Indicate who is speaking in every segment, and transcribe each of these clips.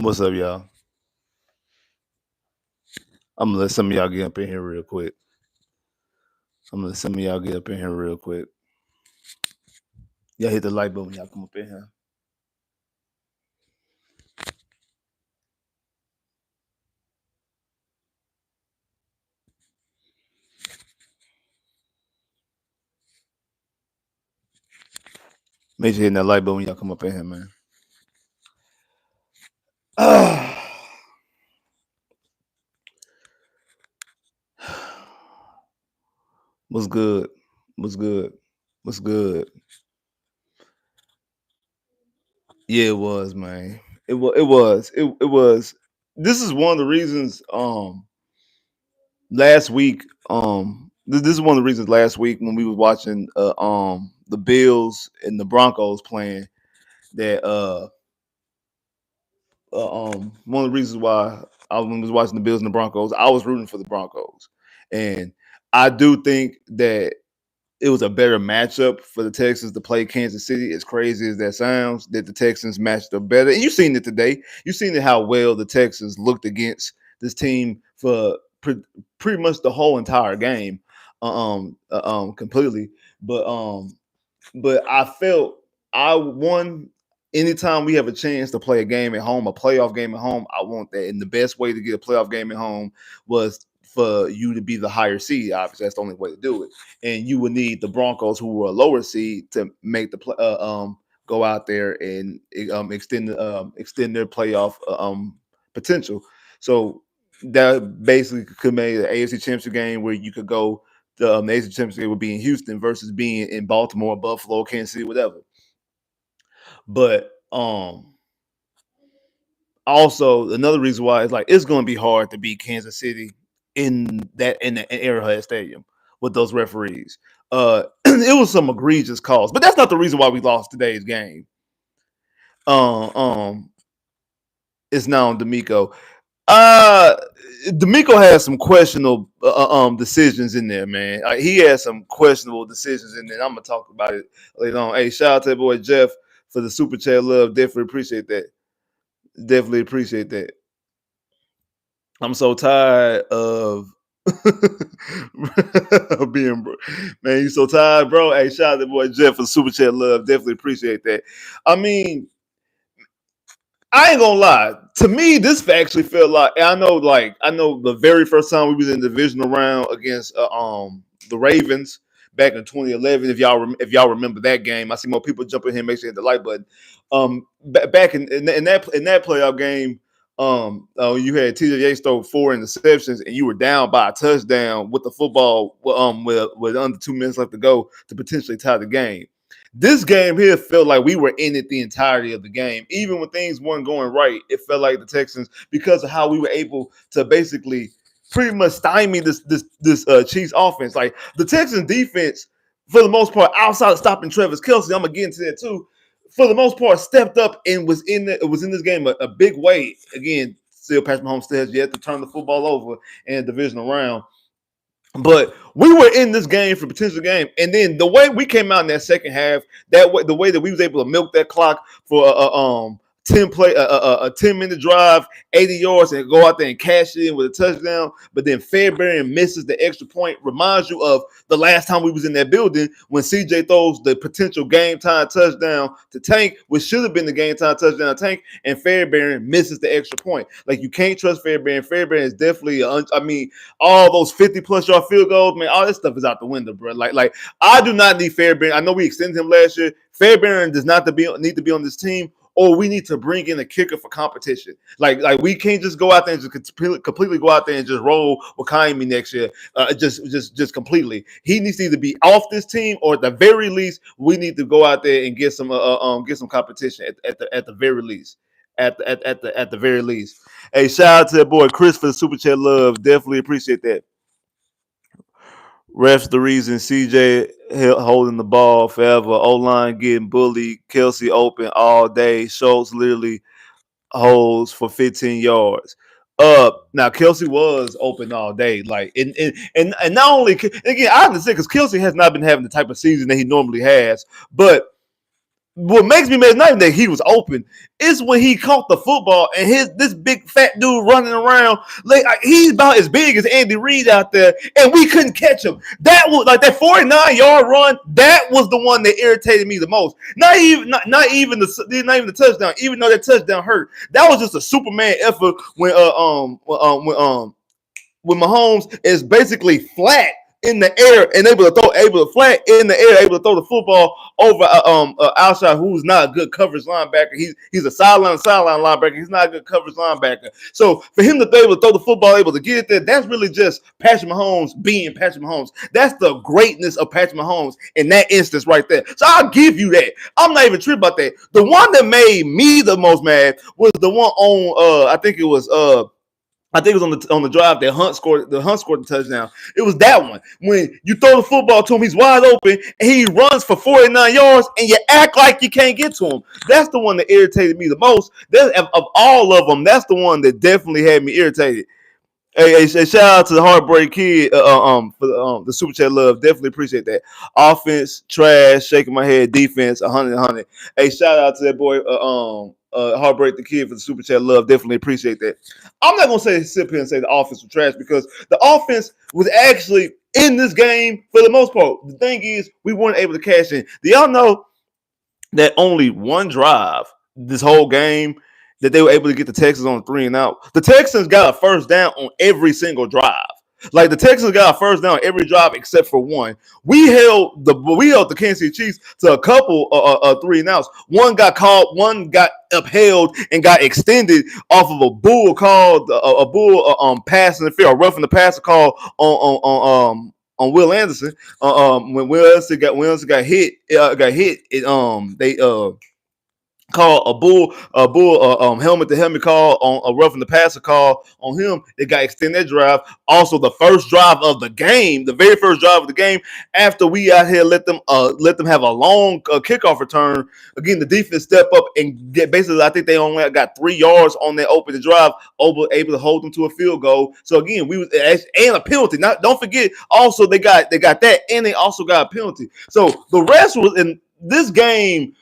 Speaker 1: What's up, y'all? I'm gonna let some of y'all get up in here real quick. Y'all hit the like button when y'all come up in here. Make sure you hit that like button when y'all come up in here, man. What's good? What's good? What's good? Yeah, it was, man. It was. This is one of the reasons. Last week, this is one of the reasons last week when we was watching, the Bills and the Broncos playing that one of the reasons why I was watching the Bills and the Broncos, I was rooting for the Broncos, and I do think that it was a better matchup for the Texans to play Kansas City. As crazy as that sounds, that the Texans matched up better, and you've seen it today. You've seen it how well the Texans looked against this team for pretty much the whole entire game, completely. But but I felt I won anytime we have a chance to play a game at home, a playoff game at home. I want that. And the best way to get a playoff game at home was for you to be the higher seed. Obviously, that's the only way to do it. And you would need the Broncos, who were a lower seed, to make the go out there and extend their playoff potential. So that basically could make the AFC Championship game where you could go the AFC Championship game would be in Houston versus being in Baltimore, Buffalo, Kansas City, whatever. But also another reason why it's like it's going to be hard to beat Kansas City in the Arrowhead Stadium with those referees. It was some egregious calls, but that's not the reason why we lost today's game. Um, um, it's now on D'Amico. Uh, D'Amico has some questionable decisions in there, man. He has some questionable decisions in there. I'm gonna talk about it later on. Hey, shout out to that boy Jeff for the super chat love. Definitely appreciate that. Definitely appreciate that. I'm so tired of being man. You so tired, bro. Hey, shout out to that boy Jeff for the super chat love. Definitely appreciate that. I mean, I ain't gonna lie. To me, this actually felt I know the very first time we was in the divisional round against the Ravens back in 2011. If y'all remember that game, I see more people jumping here. Make sure you hit the like button. Back in that playoff game, you had TJ Yates throw 4 interceptions, and you were down by a touchdown with the football with under 2 minutes left to go to potentially tie the game. This game here felt like we were in it the entirety of the game. Even when things weren't going right, it felt like the Texans, because of how we were able to basically pretty much stymie this Chiefs offense. Like the Texans defense, for the most part, outside of stopping Travis Kelce, I'm gonna get into that too. For the most part, stepped up and was in this game a big way. Again, still Patrick Mahomes still has yet to turn the football over in a divisional round. But we were in this game for potential game, and then the way we came out in that second half, the way that we was able to milk that clock for a 10-minute drive, 80 yards, and go out there and cash it in with a touchdown. But then Fairbairn misses the extra point. Reminds you of the last time we was in that building when CJ throws the potential game time touchdown to Tank, which should have been the game time touchdown to Tank, and Fairbairn misses the extra point. Like you can't trust Fairbairn. Fairbairn is definitely, all those 50+ yard field goals, man, all this stuff is out the window, bro. Like I do not need Fairbairn. I know we extended him last year. Fairbairn does not need to be on this team, or we need to bring in a kicker for competition. Like we can't just go out there and just completely go out there and just roll with Kaimi next year. Just completely. He needs to either be off this team, or at the very least, we need to go out there and get some competition at the very least. At the very least. Hey, shout out to that boy Chris for the super chat love. Definitely appreciate that. Refs the reason CJ holding the ball forever. O line getting bullied. Kelsey open all day. Schultz literally holds for 15 yards. Now Kelsey was open all day. Like and not only again, I understand because Kelsey has not been having the type of season that he normally has, but what makes me mad, not even that he was open, it's when he caught the football and this big fat dude running around like he's about as big as Andy Reid out there, and we couldn't catch him. That was like that 49-yard run. That was the one that irritated me the most. Not even the touchdown. Even though that touchdown hurt, that was just a Superman effort when Mahomes is basically flat in the air and able to flat in the air, able to throw the football over outside who's not a good coverage linebacker. He's a sideline linebacker. He's not a good coverage linebacker. So for him to be able to throw the football, able to get it there, that's really just Patrick Mahomes being Patrick Mahomes. That's the greatness of Patrick Mahomes in that instance right there. So I'll give you that. I'm not even tripped about that. The one that made me the most mad was the one on I think it was on the drive that Hunt scored the touchdown. It was that one. When you throw the football to him, he's wide open, and he runs for 49 yards, and you act like you can't get to him. That's the one that irritated me the most. Of all of them, that's the one that definitely had me irritated. Hey, shout out to the Heartbreak Kid for the Super Chat love. Definitely appreciate that. Offense, trash, shaking my head. Defense, 100. Hey, shout out to that boy Heartbreak the Kid for the Super Chat love. Definitely appreciate that. I'm not going to sit here and say the offense was trash because the offense was actually in this game for the most part. The thing is, we weren't able to cash in. Do y'all know that only one drive this whole game that they were able to get the Texans on 3 and out? The Texans got a first down on every single drive. Like the Texans got a first down every drive except for one. We held the Kansas City Chiefs to a couple 3 and outs. One got called, one got upheld and got extended off of a bull called pass in the field, roughing the passer call on Will Anderson. When Will Anderson got hit, they call a bull helmet to helmet call on a roughing the passer call on him. They got extended drive. Also, the first drive of the game, the very first drive of the game, after we out here let them have a long kickoff return. Again, the defense step up and get basically. I think they only got 3 yards on their opening drive, able to hold them to a field goal. So again, and a penalty. Don't forget. Also, they got that, and they also got a penalty. So the rest was in this game.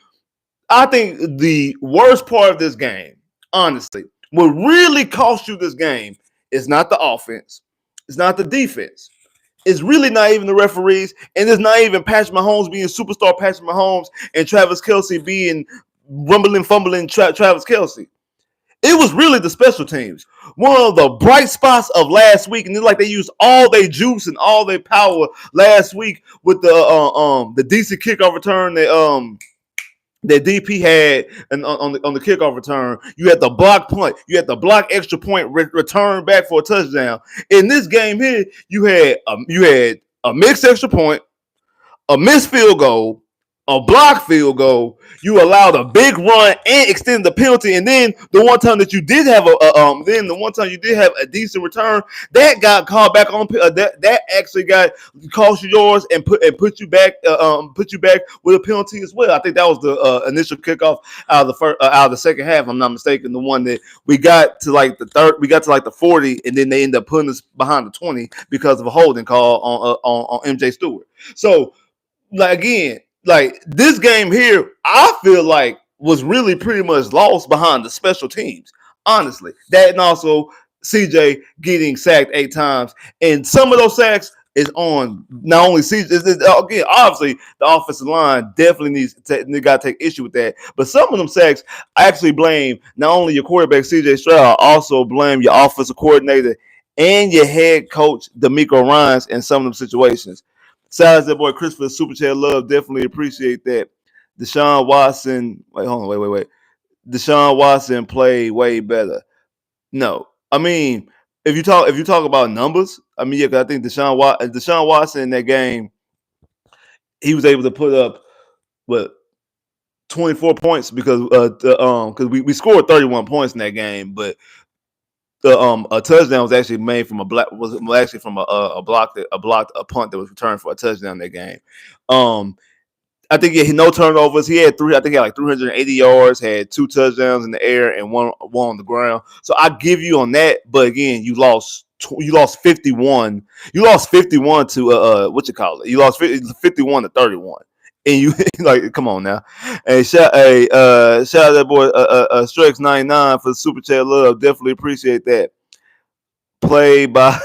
Speaker 1: I think the worst part of this game, honestly, what really cost you this game is not the offense. It's not the defense. It's really not even the referees. And it's not even Patrick Mahomes being superstar Patrick Mahomes and Travis Kelce being rumbling, fumbling Travis Kelce. It was really the special teams. One of the bright spots of last week, and it's like they used all their juice and all their power last week with the decent kickoff return that DP had on the kickoff return. You had the block punt. You had the block extra point return back for a touchdown. In this game here, you had a mixed extra point, a missed field goal, a block field goal. You allowed a big run and extended the penalty, and then the one time that you did have a decent return, that got called back on. That actually got cost you yours and put you back with a penalty as well. I think that was the initial kickoff out of the second half. If I'm not mistaken, the one that we got to like the 40, and then they ended up putting us behind the 20 because of a holding call on MJ Stewart. So, again. Like this game here, I feel like was really pretty much lost behind the special teams. Honestly, that and also CJ getting sacked 8 times, and some of those sacks is on not only CJ. Again, obviously the offensive line definitely got to take issue with that. But some of them sacks, I actually blame not only your quarterback CJ Stroud, I also blame your offensive coordinator and your head coach DeMeco Ryans in some of them situations. Besides that boy Christopher Super Chat love, definitely appreciate that. Deshaun Watson, wait. Deshaun Watson played way better. No, I mean if you talk about numbers, I mean I think Deshaun Watson in that game, he was able to put up 24 points because we scored 31 points in that game, but a touchdown was actually made from a punt that was returned for a touchdown in that game. I think he had no turnovers. He had 380 yards, had 2 touchdowns in the air and one on the ground. So I give you on that, but again, you lost 51. You lost 51 to You lost 51 to 31 and you like, come on now. Hey, shout out that boy Strex 99 for the super chat love. Definitely appreciate that. Played by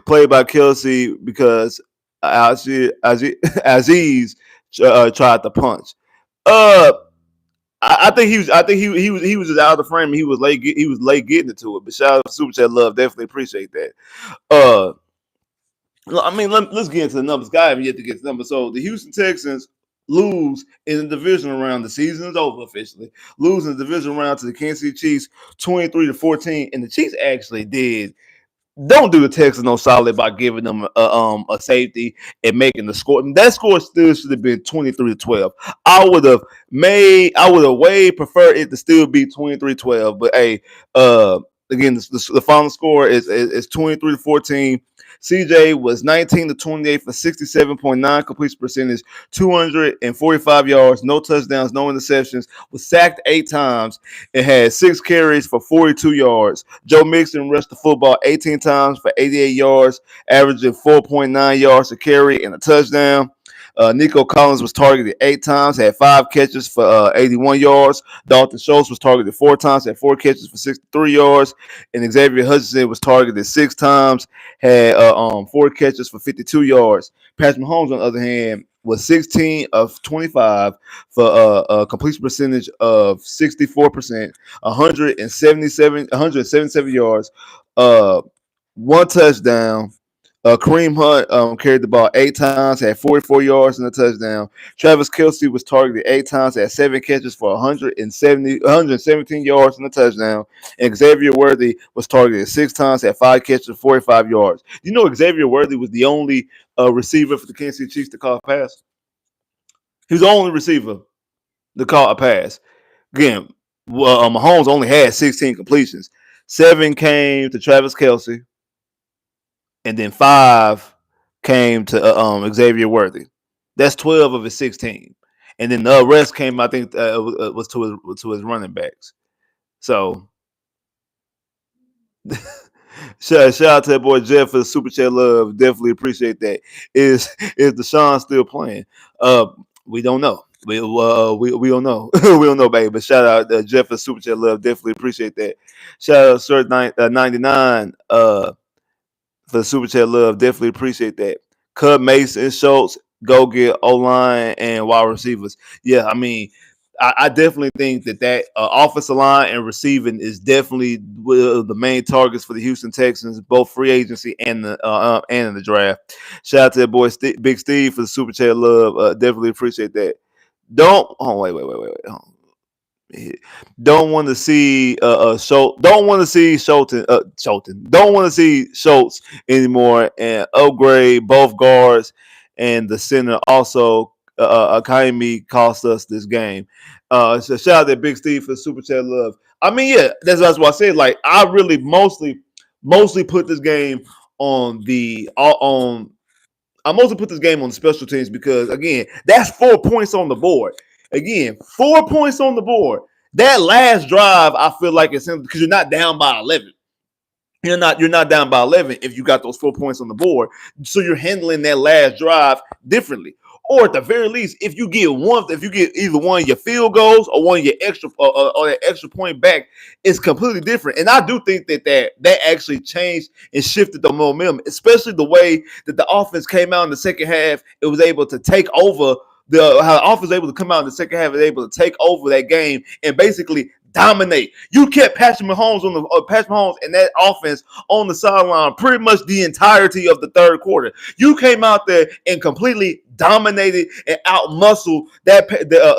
Speaker 1: played by Kelsey because Aziz tried to punch. Uh, I think he was just out of the frame. And he was late. He was late getting it to it. But shout out to super chat love. Definitely appreciate that. Uh, I mean, let's get into the numbers. Guy haven't yet to get to the numbers. So the Houston Texans lose in the divisional round. The season is over officially. Lose in the divisional round to the Kansas City Chiefs, 23-14, and the Chiefs actually did don't do the Texans no solid by giving them a safety and making the score. That score still should have been 23-12. I would have way preferred it to still be 23-12. But hey, again, the final score is 23-14. CJ was 19-28 for 67.9 completion percentage, 245 yards, no touchdowns, no interceptions, was sacked 8 times, and had 6 carries for 42 yards. Joe Mixon rushed the football 18 times for 88 yards, averaging 4.9 yards a carry and a touchdown. Nico Collins was targeted 8 times, had 5 catches for 81 yards. Dalton Schultz was targeted 4 times, had 4 catches for 63 yards. And Xavier Hutchinson was targeted 6 times, had 4 catches for 52 yards. Patrick Mahomes, on the other hand, was 16 of 25 for a completion percentage of 64%, 177 yards, 1 touchdown. Kareem Hunt carried the ball 8 times, had 44 yards and a touchdown. Travis Kelce was targeted 8 times, had 7 catches for 117 yards and a touchdown. And Xavier Worthy was targeted 6 times, had 5 catches, 45 yards. You know, Xavier Worthy was the only receiver for the Kansas City Chiefs to call a pass. He was the only receiver to call a pass. Again, Mahomes only had 16 completions. 7 came to Travis Kelce, and then 5 came to Xavier Worthy. That's 12 of his 16, and then the rest came, I think, was to his running backs. So, shout out to that boy Jeff for the super chat love. Definitely appreciate that. Is Deshaun still playing? We don't know. We don't know. We don't know, baby. But shout out Jeff for the super chat love. Definitely appreciate that. Shout out Sir 99. For the super chat love. Definitely appreciate that. Cut Mason, Schultz, go get O-line and wide receivers. Yeah, I mean, I definitely think that offensive line and receiving is definitely the main targets for the Houston Texans, both free agency and in the draft. Shout out to that boy Big Steve for the super chat love. Definitely appreciate that. Wait. Don't want to see Schultz. Don't want to see Schulten. Don't want to see Schultz anymore, and upgrade both guards and the center. Also, Akaimi cost us this game. So shout out to Big Steve for super chat love. I mean, yeah, that's what I said. Like, I really mostly put this game on the on. I mostly put this game on the special teams because, again, that's 4 points on the board. Again, 4 points on the board. That last drive, I feel like it's simple because you're not down by 11. You're not down by 11 if you got those 4 points on the board. So you're handling that last drive differently. Or at the very least, if you get either one of your field goals or one of your extra or that extra point back, it's completely different. And I do think that actually changed and shifted the momentum, especially the way that the offense came out in the second half. It was able to take over how the offense was able to come out in the second half and able to take over that game and basically dominate. You kept Patrick Mahomes and that offense on the sideline pretty much the entirety of the third quarter. You came out there and completely dominated and outmuscled that.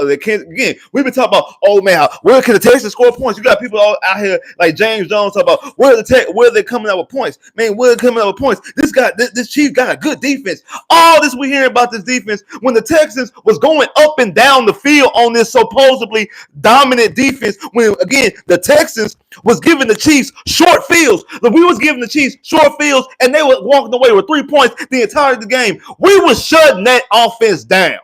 Speaker 1: Again, we've been talking about, oh man, where can the Texans score points? You got people out here like James Jones talking about where are they coming out with points? Man, where are they coming out with points? This Chief got a good defense. All this we hear about this defense when the Texans was going up and down the field on this supposedly dominant defense. When again the Texans was giving the Chiefs short fields. We was giving the Chiefs short fields, and they were walking away with 3 points the entirety of the game. We was shutting that offense down.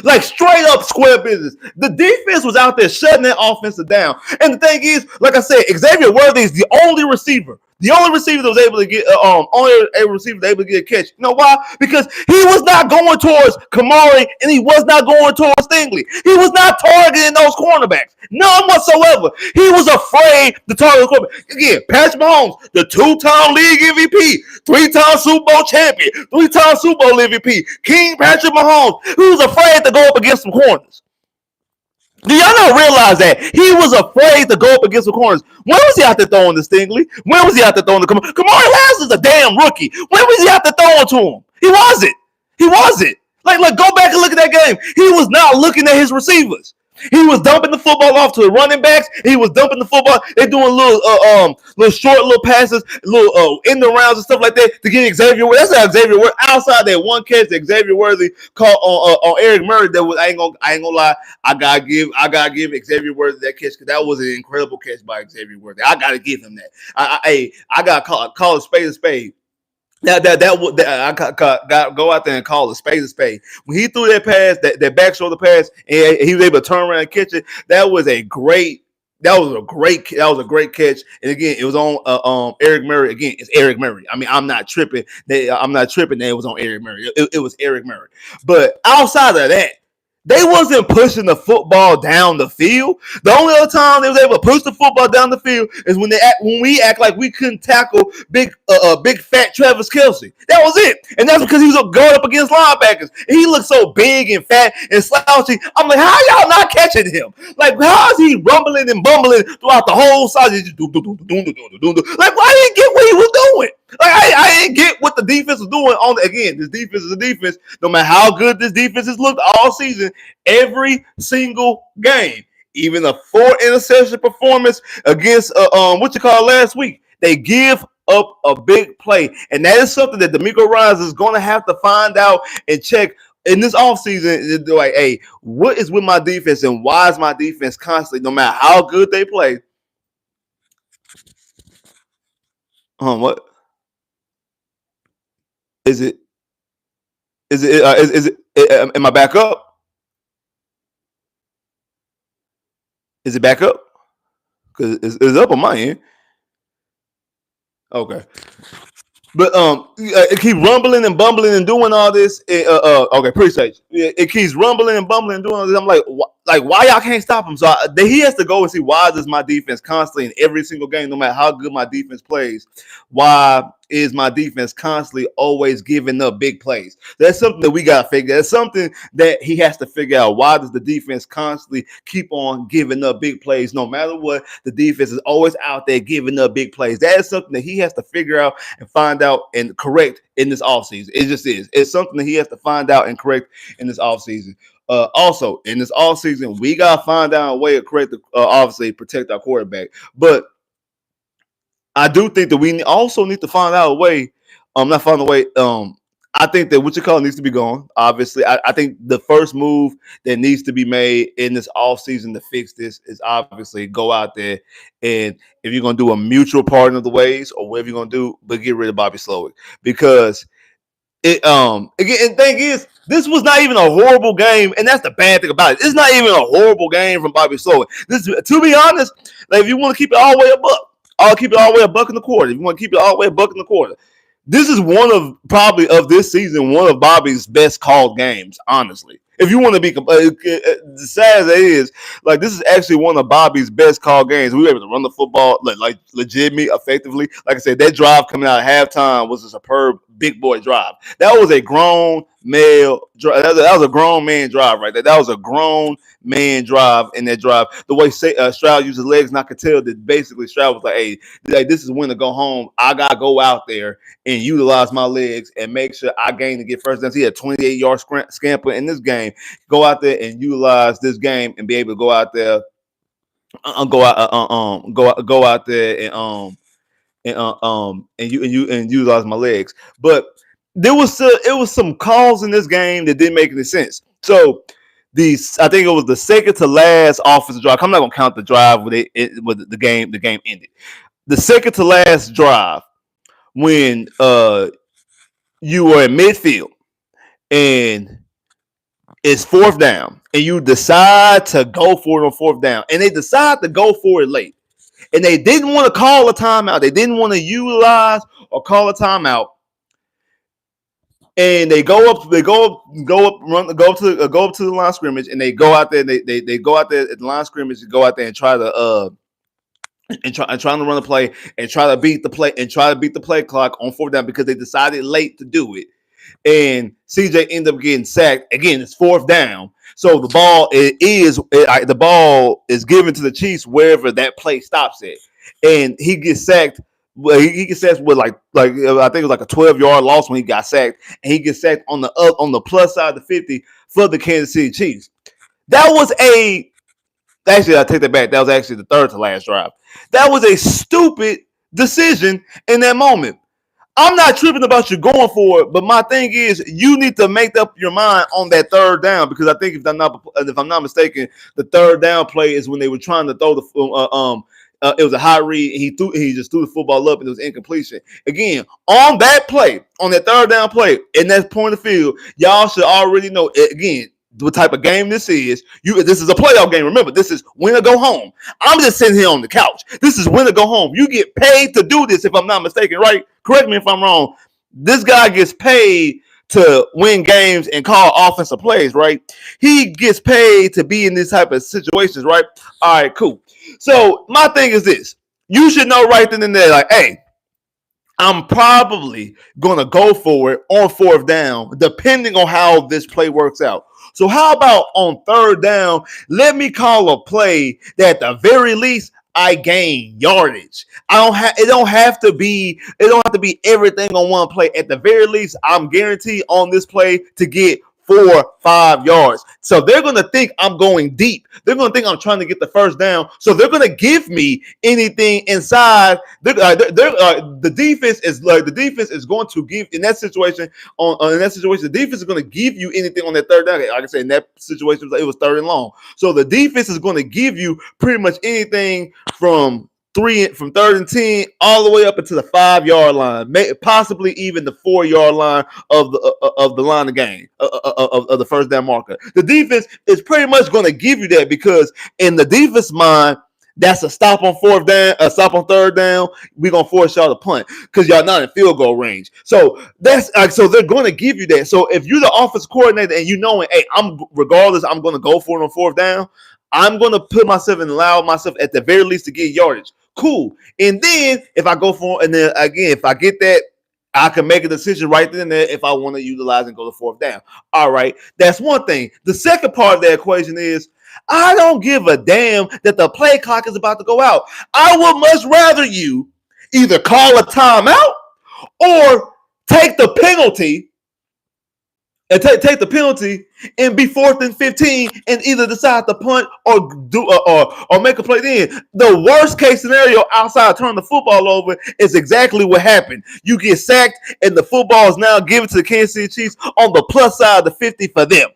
Speaker 1: Like straight up square business. The defense was out there shutting that offense down. And the thing is, like I said, Xavier Worthy is the only receiver The only receiver that was able to get only a receiver that was able to get a catch. You know why? Because he was not going towards Kamari and he was not going towards Stingley. He was not targeting those cornerbacks. None whatsoever. He was afraid to target the quarterback. Again, Patrick Mahomes, the 2-time league MVP, 3-time Super Bowl champion, 3-time Super Bowl MVP, King Patrick Mahomes, he was afraid to go up against some corners. Do y'all not realize that he was afraid to go up against the corners? When was he out there throwing to Stingley? When was he out there throwing to Kamari? Kamari Harris is a damn rookie. When was he out there throwing to him? He wasn't. He wasn't. Like, go back and look at that game. He was not looking at his receivers. He was dumping the football off to the running backs. He was dumping the football. They're doing little short little passes, little in the rounds and stuff like that to get Xavier. That's how Xavier Worthy outside that one catch that Xavier Worthy caught on Eric Murray. That was I ain't gonna lie. I gotta give Xavier Worthy that catch because that was an incredible catch by Xavier Worthy. I gotta give him that. I gotta call a spade a spade. I got go out there and call a spade a spade. When he threw that pass, that back shoulder pass, and he was able to turn around and catch it, that was a great catch. And again, it was on Eric Murray. Again, it's Eric Murray. I mean, I'm not tripping that it was on Eric Murray. It was Eric Murray. But outside of that, they wasn't pushing the football down the field. The only other time they was able to push the football down the field is when we act like we couldn't tackle big fat Travis Kelce. That was it, and that's because he was going up against linebackers. And he looked so big and fat and slouchy. I'm like, how y'all not catching him? Like, how is he rumbling and bumbling throughout the whole side? Like, why didn't get what he was doing? Like, I didn't get what the defense was doing. Again, this defense is a defense. No matter how good this defense has looked all season, every single game, even a 4-interception performance against last week, they give up a big play, and that is something that DeMeco Ryans is going to have to find out and check in this offseason. Like, hey, what is with my defense, and why is my defense constantly, no matter how good they play? What? Is it? Am I back up? Is it back up? Because it's up on my end. Okay. But it keeps rumbling and bumbling and doing all this. Okay, appreciate you. It keeps rumbling and bumbling and doing all this. I'm like, why y'all can't stop him? So he has to go and see why does my defense constantly in every single game, no matter how good my defense plays, why is my defense constantly always giving up big plays? That's something that we got to figure. That's something that he has to figure out. Why does the defense constantly keep on giving up big plays? No matter what, the defense is always out there giving up big plays. That is something that he has to figure out and find out and correct in this offseason. It just is. It's something that he has to find out and correct in this offseason. Also, in this offseason, we got to find out a way to correct, obviously, protect our quarterback. But I do think that we also need to find out a way. Not find a way. I think that what you call needs to be gone. Obviously, I think the first move that needs to be made in this offseason to fix this is obviously go out there and if you're gonna do a mutual parting of the ways or whatever you're gonna do, but get rid of Bobby Slowick because it again. And the thing is, this was not even a horrible game, and that's the bad thing about it. It's not even a horrible game from Bobby Slowick. This, to be honest, like if you want to keep it all the way above. I'll keep it all the way $1.25. If you want to keep it all the way $1.25, this is one of probably of this season one of Bobby's best called games. Honestly, if you want to be sad as it is, like this is actually one of Bobby's best called games. We were able to run the football like legitimately, effectively. Like I said, that drive coming out at halftime was a superb big boy drive. That was a grown male drive. That was a grown man drive right there. That was a grown man drive in that drive. The way Stroud used his legs, and I could tell that basically Stroud was like, hey, this is when to go home. I got to go out there and utilize my legs and make sure I gain to get first downs. He had 28-yard scamper in this game. Go out there and utilize this game and be able to go out there, go out there and utilize my legs. But it was some calls in this game that didn't make any sense. So I think it was the second to last offensive drive. I'm not gonna count the drive with the game ended. The second to last drive when you were in midfield and it's fourth down and you decide to go for it on fourth down and they decide to go for it late. and they didn't want to call a timeout. They didn't want to utilize or call a timeout. And they go up, go up to the line of scrimmage, and they go out there. And they go out there at the line of scrimmage and go out there and trying to run the play and try to beat the play clock on fourth down because they decided late to do it. And CJ ended up getting sacked. Again, it's fourth down. So the ball is given to the Chiefs wherever that play stops at. And he gets sacked. Well, he gets sacked with like I think it was like a 12-yard loss when he got sacked. And he gets sacked on the plus side of the 50 for the Kansas City Chiefs. Actually, I take that back. That was actually the third to last drive. That was a stupid decision in that moment. I'm not tripping about you going for it, but my thing is you need to make up your mind on that third down because I think if I'm not mistaken, the third down play is when they were trying to throw the it was a high read and he just threw the football up and it was incompletion. Again, on that third down play in that point of field, y'all should already know again what type of game this is. This is a playoff game. Remember, this is win or go home. I'm just sitting here on the couch. This is win or go home. You get paid to do this, if I'm not mistaken, right? Correct me if I'm wrong. This guy gets paid to win games and call offensive plays, right? He gets paid to be in these type of situations, right? All right, cool. So my thing is this. You should know right then and there, like, hey, I'm probably going to go for it on fourth down, depending on how this play works out. So how about on third down, let me call a play that at the very least I gain yardage. It don't have to be everything on one play. At the very least, I'm guaranteed on this play to get 4-5 yards. So they're going to think I'm going deep. They're going to think I'm trying to get the first down. So they're going to give me anything inside. The defense is going to give in that situation. The defense is going to give you anything on that third down. Like I said, in that situation, it was third and long. So the defense is going to give you pretty much anything from third and 10 all the way up into the 5-yard line, possibly even the 4-yard line of the line of game of the first down marker. The defense is pretty much going to give you that because in the defense mind, that's a stop on fourth down, a stop on third down. We're gonna force y'all to punt because y'all not in field goal range. So so they're going to give you that. So if you're the offensive coordinator and you knowing, hey, I'm going to go for it on fourth down. I'm going to put myself and allow myself at the very least to get yardage. Cool. And then if I go for it, and then again, if I get that, I can make a decision right then and there if I want to utilize and go to fourth down. All right. That's one thing. The second part of that equation is I don't give a damn that the play clock is about to go out. I would much rather you either call a timeout or take the penalty take the penalty and be 4th and 15 and either decide to punt or make a play then. The worst case scenario outside of turning the football over is exactly what happened. You get sacked and the football is now given to the Kansas City Chiefs on the plus side of the 50 for them.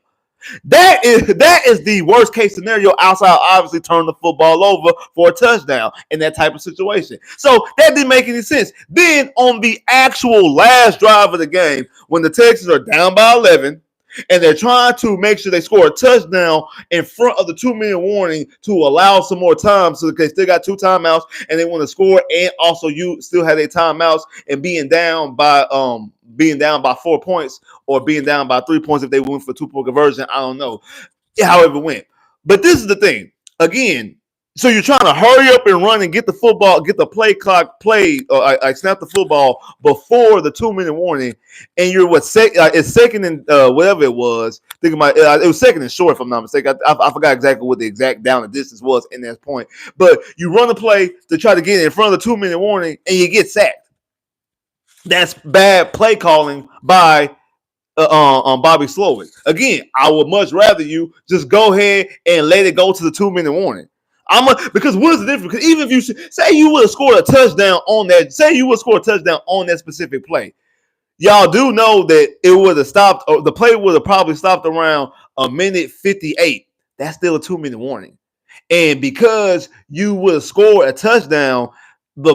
Speaker 1: That is the worst case scenario outside obviously turning the football over for a touchdown in that type of situation. So that didn't make any sense. Then on the actual last drive of the game, when the Texans are down by 11 and they're trying to make sure they score a touchdown in front of the 2-minute warning to allow some more time so they still got 2 timeouts and they want to score and also you still have their timeouts and being down by 4 points or being down by 3 points if they went for 2-point conversion. I don't know. However it went. But this is the thing. Again, so you're trying to hurry up and run and get the football, get the play clock played, or I snap the football before the 2-minute warning, and you're it's second and whatever it was. Think about it was second and short if I'm not mistaken. I forgot exactly what the exact down and distance was in that point. But you run the play to try to get in front of the 2-minute warning, and you get sacked. That's bad play calling by Bobby Slowick. Again, I would much rather you just go ahead and let it go to the 2-minute warning. Because what is the difference? Because even if you say you would have scored a touchdown on that, specific play, y'all do know that it would have stopped, or the play would have probably stopped around a minute 58. That's still a 2-minute warning. And because you would have scored a touchdown, the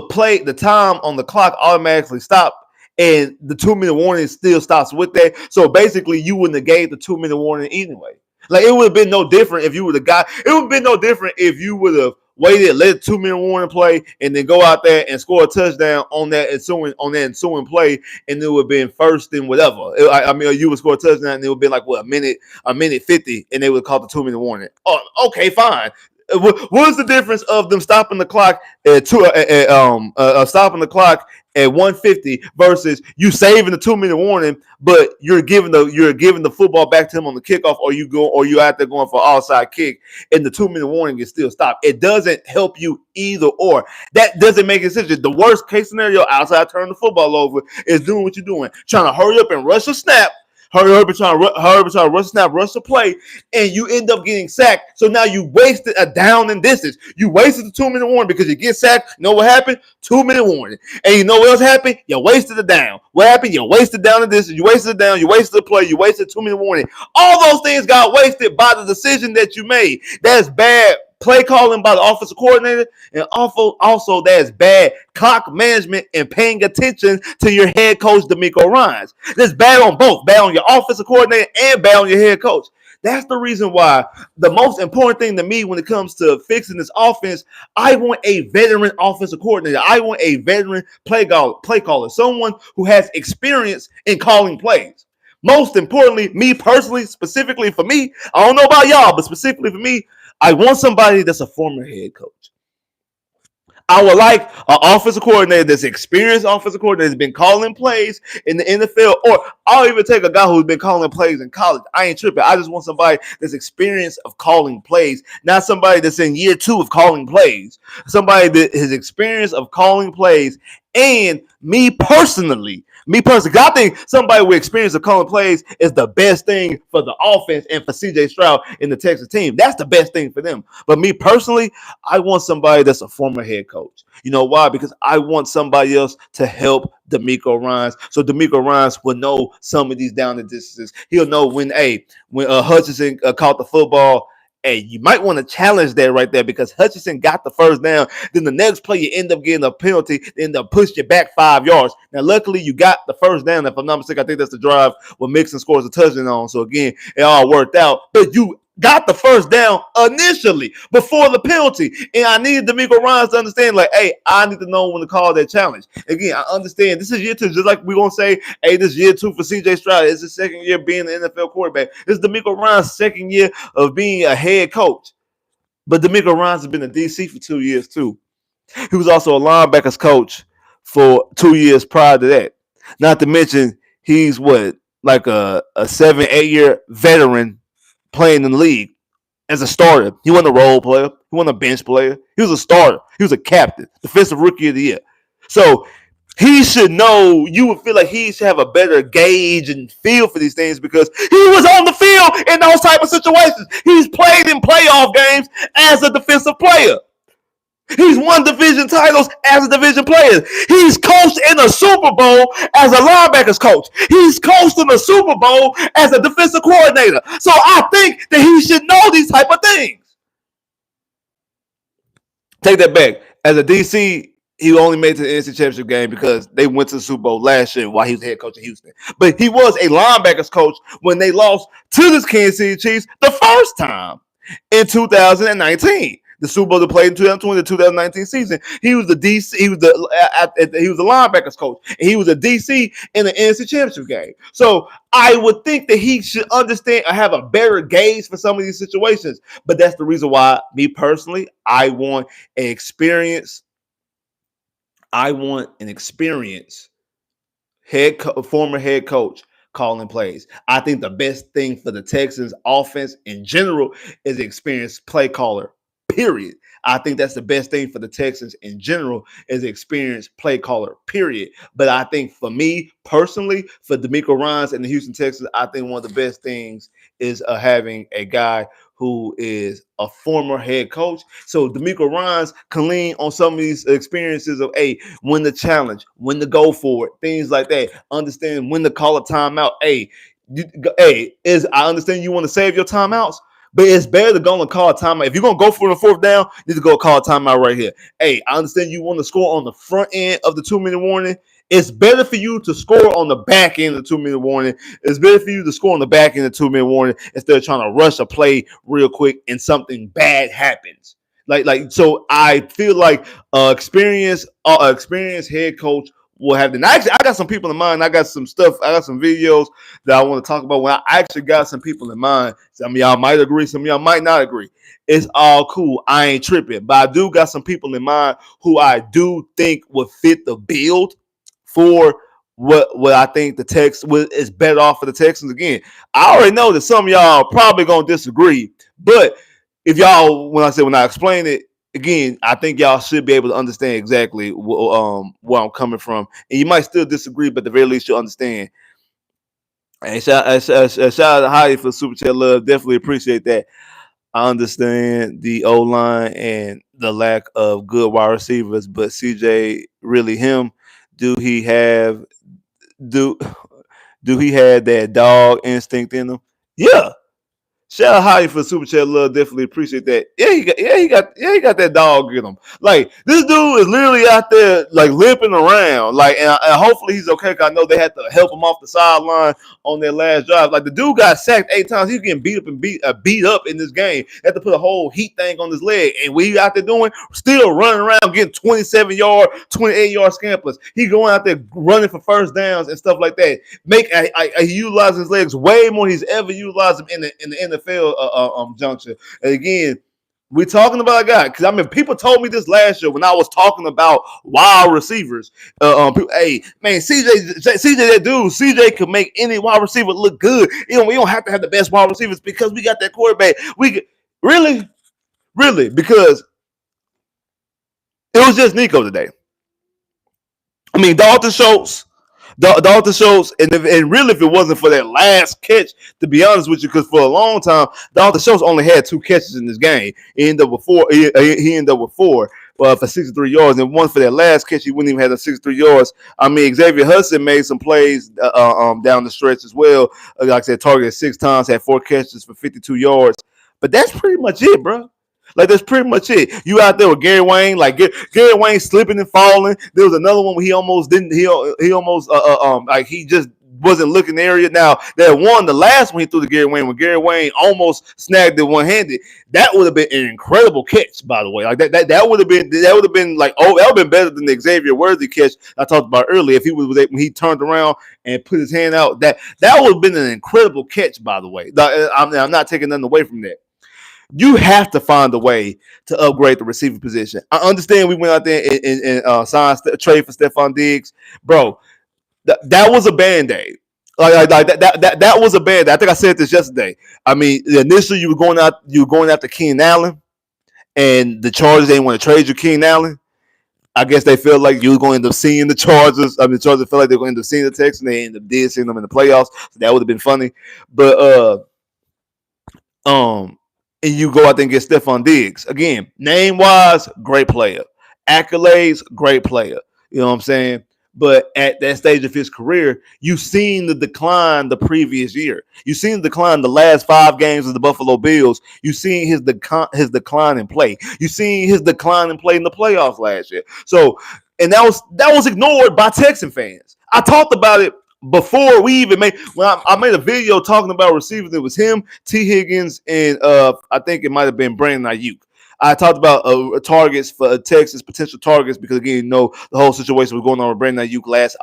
Speaker 1: time on the clock automatically stopped. And the 2-minute warning still stops with that. So basically, you wouldn't have gave the 2-minute warning anyway. Like it would have been no different if you would have got. It would have been no different if you would have waited, let 2-minute warning play, and then go out there and score a touchdown on that ensuing play, and it would have been first and whatever. I mean, you would score a touchdown, and it would be like what a minute 50, and they would call the 2-minute warning. Oh, okay, fine. What's the difference of them stopping the clock at stopping the clock at 150 versus you saving the 2-minute warning, but you're giving the football back to him on the kickoff, or you out there going for an offside kick, and the 2-minute warning is still stopped. It doesn't help you either or. That doesn't make any sense. The worst case scenario outside turning the football over is doing what you're doing, trying to hurry up and rush a snap. Hurry up and try to rush snap, rush the play, and you end up getting sacked. So now you wasted a down and distance. You wasted the 2-minute warning because you get sacked. You know what happened? 2-minute warning. And you know what else happened? You wasted the down. What happened? You wasted down and distance. You wasted the down. You wasted the play. You wasted the 2-minute warning. All those things got wasted by the decision that you made. That's bad play calling by the offensive coordinator, and also that's bad clock management and paying attention to your head coach, D'Amico Ryans. That's bad on both, bad on your offensive coordinator and bad on your head coach. That's the reason why the most important thing to me when it comes to fixing this offense, I want a veteran offensive coordinator. I want a veteran play caller, someone who has experience in calling plays. Most importantly, me personally, specifically for me, I don't know about y'all, but specifically for me, I want somebody that's a former head coach. I would like an offensive coordinator that's experienced offensive coordinator that's been calling plays in the NFL, or I'll even take a guy who's been calling plays in college. I ain't tripping. I just want somebody that's experienced of calling plays, not somebody that's in year 2 of calling plays. Somebody that has experience of calling plays. And me personally, I think somebody with experience of calling plays is the best thing for the offense and for CJ Stroud and the Texas team. That's the best thing for them. But me personally, I want somebody that's a former head coach. You know why? Because I want somebody else to help D'Amico Ryans. So D'Amico Ryans will know some of these down and distances. He'll know when Hutchinson caught the football. Hey, you might want to challenge that right there because Hutchinson got the first down. Then the next play, you end up getting a penalty. They end up pushing you back 5 yards. Now, luckily, you got the first down. If I'm not mistaken, I think that's the drive where Mixon scores a touchdown on. So, again, it all worked out. But you got the first down initially before the penalty. And I needed D'Amico Ryans to understand, like, hey, I need to know when to call that challenge. Again, I understand this is year 2. Just like we're going to say, hey, this is year 2 for CJ Stroud. It's his second year being the NFL quarterback. This is D'Amico Ryans' second year of being a head coach. But D'Amico Ryans has been a DC for 2 years, too. He was also a linebackers coach for 2 years prior to that. Not to mention, he's like a 7-8 year veteran playing in the league as a starter. He wasn't a role player. He wasn't a bench player. He was a starter. He was a captain, defensive rookie of the year. So he should know, you would feel like he should have a better gauge and feel for these things because he was on the field in those type of situations. He's played in playoff games as a defensive player. He's won division titles as a division player. He's coached in a Super Bowl as a linebackers coach. He's coached in a Super Bowl as a defensive coordinator. So I think that he should know these type of things. Take that back. As a DC, he only made it to the NFC Championship game because they went to the Super Bowl last year while he was head coach in Houston. But he was a linebackers coach when they lost to the Kansas City Chiefs the first time in 2019. The Super Bowl they played in 2020, the 2019 season. He was the DC. He was the linebackers coach, and he was a DC in the NFC Championship game. So I would think that he should understand or have a better gauge for some of these situations. But that's the reason why, me personally, I want an experienced former head coach calling plays. I think the best thing for the Texans offense in general is an experienced play caller. Period. I think that's the best thing for the Texans in general is experienced play caller, period. But I think for me personally, for D'Amico Ryans and the Houston Texans, I think one of the best things is having a guy who is a former head coach. So D'Amico Ryans can lean on some of these experiences of, hey, when to challenge, when to go for it, things like that. Understand when to call a timeout. I understand you want to save your timeouts, but it's better to go and call a timeout. If you're going to go for the fourth down, you need to go call a timeout right here. Hey, I understand you want to score on the front end of the 2-minute warning. It's better for you to score on the back end of the 2-minute warning. It's better for you to score on the back end of the 2-minute warning instead of trying to rush a play real quick and something bad happens. So I feel like experienced head coach will have the. Actually, I got some people in mind. I got some stuff. I got some videos that I want to talk about. When I actually got some people in mind. Some of y'all might agree. Some of y'all might not agree. It's all cool. I ain't tripping. But I do got some people in mind who I do think would fit the build for what I think the Tex is better off for the Texans. Again, I already know that some of y'all probably gonna disagree, but if y'all, when I explain it again, I think y'all should be able to understand exactly where I'm coming from, and you might still disagree, but at the very least you'll understand. And shout out to Heidi for Super Chat Love. Definitely appreciate that. I understand the O line and the lack of good wide receivers, but CJ really him. Do he have do do he have that dog instinct in him? Yeah. Shout out Hottie for super chat love. Definitely appreciate that. He got that dog in him. Like this dude is literally out there like limping around. Like and hopefully he's okay. Cause I know they had to help him off the sideline on their last drive. Like the dude got sacked 8 times. He's getting beat up in this game. They had to put a whole heat thing on his leg. And what he out there doing? Still running around getting 27-yard, 28-yard scampers. He going out there running for first downs and stuff like that. He utilizes his legs way more than he's ever utilized them in the NFL juncture. And again, we're talking about a guy because I mean, people told me this last year when I was talking about wide receivers. Hey man, CJ, that dude, CJ could make any wide receiver look good. We don't have to have the best wide receivers because we got that quarterback. Really because it was just Nico today. I mean, Dalton Schultz, and really, if it wasn't for that last catch, to be honest with you, because for a long time, Dalton Schultz only had 2 catches in this game. He ended up with 4. He ended up with 4 for 63 yards, and one for that last catch, he wouldn't even have the 63 yards. I mean, Xavier Hudson made some plays down the stretch as well. Like I said, targeted 6 times, had 4 catches for 52 yards. But that's pretty much it, bro. Like that's pretty much it. You out there with Gary Wayne, like Gary Wayne slipping and falling. There was another one where he almost didn't. He almost like he just wasn't looking the area. Now that one, the last one he threw to Gary Wayne, when Gary Wayne almost snagged it one handed, that would have been an incredible catch. By the way, like that would have been like that would have been better than the Xavier Worthy catch I talked about earlier. If he was when he turned around and put his hand out, that would have been an incredible catch. By the way, I'm not taking nothing away from that. You have to find a way to upgrade the receiver position. I understand we went out there and signed trade for Stephon Diggs, bro. That was a band-aid. That was a band-aid. I think I said this yesterday. I mean, initially you were going after Keenan Allen, and the Chargers didn't want to trade you Keenan Allen. I guess they felt like you were going to end up seeing the Chargers. I mean, the Chargers felt like they were going to end up seeing the Texans. They ended up seeing them in the playoffs. So that would have been funny. But and you go out there and get Stephon Diggs. Again, name-wise, great player. Accolades, great player. You know what I'm saying? But at that stage of his career, you've seen the decline the previous year. You've seen the decline the last 5 games of the Buffalo Bills. You've seen his decline in play. You've seen his decline in play in the playoffs last year. So, and that was ignored by Texan fans. I talked about it before we even made I made a video talking about receivers. It was him, T. Higgins, and I think it might have been Brandon Ayuk. I talked about targets for Texas, potential targets, because again, the whole situation was going on with Brandon Ayuk last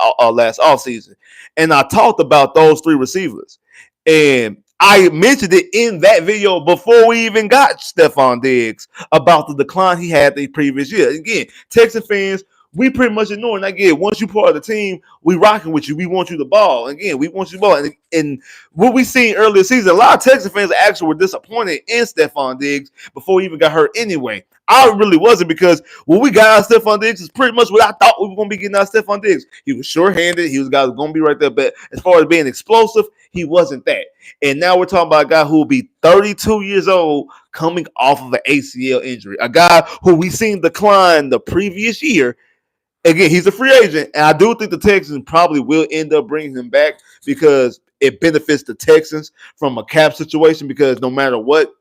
Speaker 1: offseason. And I talked about those 3 receivers. And I mentioned it in that video before we even got Stephon Diggs about the decline he had the previous year. Again, Texas fans, we pretty much ignoring that. Again, once you're part of the team, we rocking with you. We want you to ball. Again, we want you to ball. And what we seen earlier season, a lot of Texas fans actually were disappointed in Stephon Diggs before he even got hurt anyway. I really wasn't, because what we got out of Stephon Diggs is pretty much what I thought we were going to be getting out of Stephon Diggs. He was sure-handed. He was going to be right there. But as far as being explosive, he wasn't that. And now we're talking about a guy who will be 32 years old coming off of an ACL injury. A guy who we seen decline the previous year. Again, he's a free agent, and I do think the Texans probably will end up bringing him back because it benefits the Texans from a cap situation, because no matter what,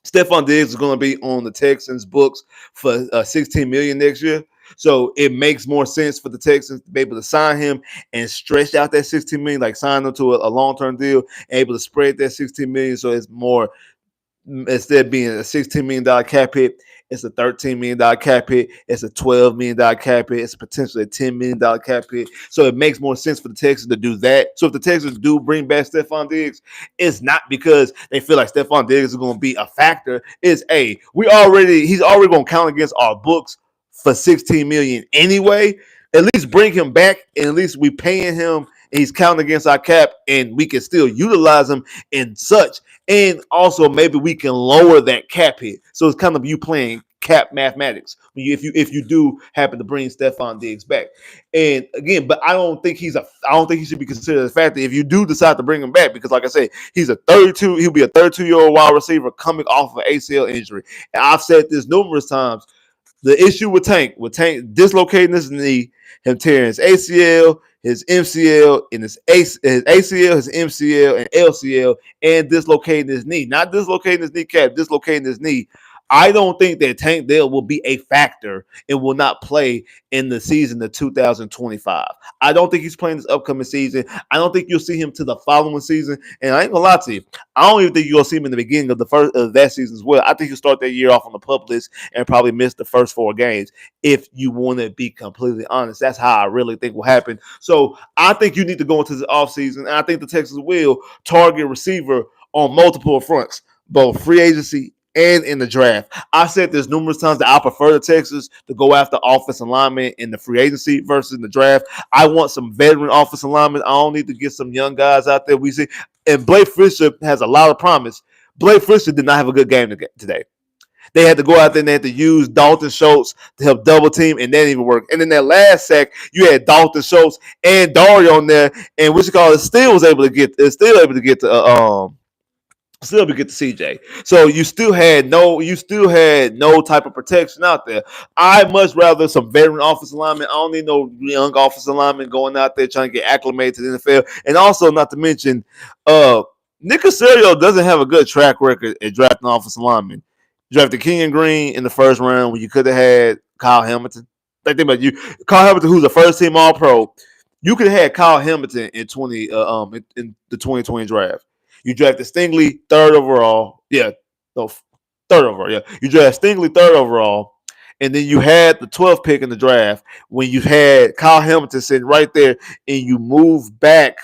Speaker 1: Stephon Diggs is going to be on the Texans' books for $16 million next year. So it makes more sense for the Texans to be able to sign him and stretch out that $16 million, like sign him to a long-term deal, and able to spread that $16 million so it's more instead of being a $16 million cap hit, it's a $13 million cap hit. It's a $12 million cap hit. It's potentially a $10 million cap hit. So it makes more sense for the Texans to do that. So if the Texans do bring back Stephon Diggs, it's not because they feel like Stephon Diggs is going to be a factor. It's he's already going to count against our books for $16 million anyway. At least bring him back, and at least we paying him, and he's counting against our cap, and we can still utilize him and such. And also maybe we can lower that cap hit. So it's kind of you playing cap mathematics if you do happen to bring Stephon Diggs back. And again, but I don't think he should be considered a factor if you do decide to bring him back, because like I said, he'll be a 32-year-old wide receiver coming off of an ACL injury. And I've said this numerous times. The issue with Tank dislocating his knee, him tearing his ACL, his MCL, and his ACL, his MCL, and LCL, and dislocating his knee. Not dislocating his kneecap, dislocating his knee. I don't think that Tank Dell will be a factor and will not play in the season of 2025. I don't think he's playing this upcoming season. I don't think you'll see him to the following season. And I ain't gonna lie to you, I don't even think you'll see him in the beginning of the first of that season as well. I think he'll start that year off on the pup list and probably miss the first 4 games. If you want to be completely honest, that's how I really think will happen. So I think you need to go into the offseason, and I think the Texans will target receiver on multiple fronts, both free agency and in the draft. I said this numerous times that I prefer the Texans to go after offensive linemen in the free agency versus in the draft. I want some veteran offensive linemen. I don't need to get some young guys out there. We see, and Blake Fisher has a lot of promise. Blake Fisher did not have a good game today. They had to go out there and they had to use Dalton Schultz to help double team, and that didn't even work. And then that last sack, you had Dalton Schultz and Dario on there, and still able to get to CJ. So you still had no type of protection out there. I much rather some veteran offensive linemen. I don't need no young offensive linemen going out there trying to get acclimated to the NFL. And also, not to mention, Nick Caserio doesn't have a good track record at drafting offensive linemen. Drafted Kenyon Green in the first round when you could have had Kyle Hamilton. Think about you, Kyle Hamilton, who's a first team All Pro. You could have had Kyle Hamilton in the 2020 draft. You drafted Stingley third overall. Third overall. Yeah, you drafted Stingley third overall, and then you had the 12th pick in the draft when you had Kyle Hamilton sitting right there, and you move back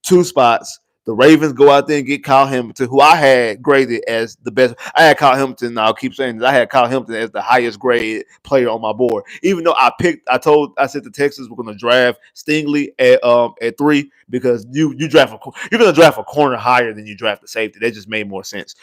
Speaker 1: 2 spots. The Ravens go out there and get Kyle Hamilton, who I had graded as the best. I had Kyle Hamilton. I'll keep saying this. I had Kyle Hamilton as the highest graded player on my board. Even though I said the Texans were going to draft Stingley at 3 because you're going to draft a corner higher than you draft a safety. That just made more sense.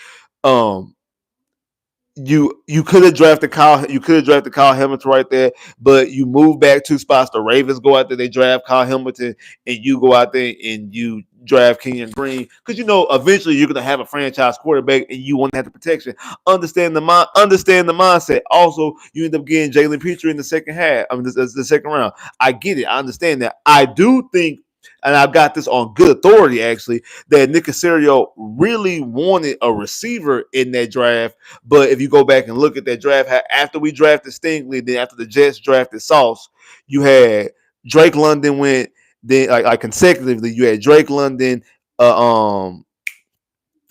Speaker 1: You could have drafted Kyle Hamilton right there, but you move back 2 spots. The Ravens go out there, they draft Kyle Hamilton, and you go out there and you draft Kenyon Green because eventually you're gonna have a franchise quarterback and you want to have the protection. Understand the mindset. Also, you end up getting Jalen Petrie in the second half. The second round. I get it. I understand that. I do think, and I've got this on good authority, actually, that Nick Caserio really wanted a receiver in that draft. But if you go back and look at that draft, after we drafted Stingley, then after the Jets drafted Sauce, you had Drake London went, then like consecutively, you had Drake London,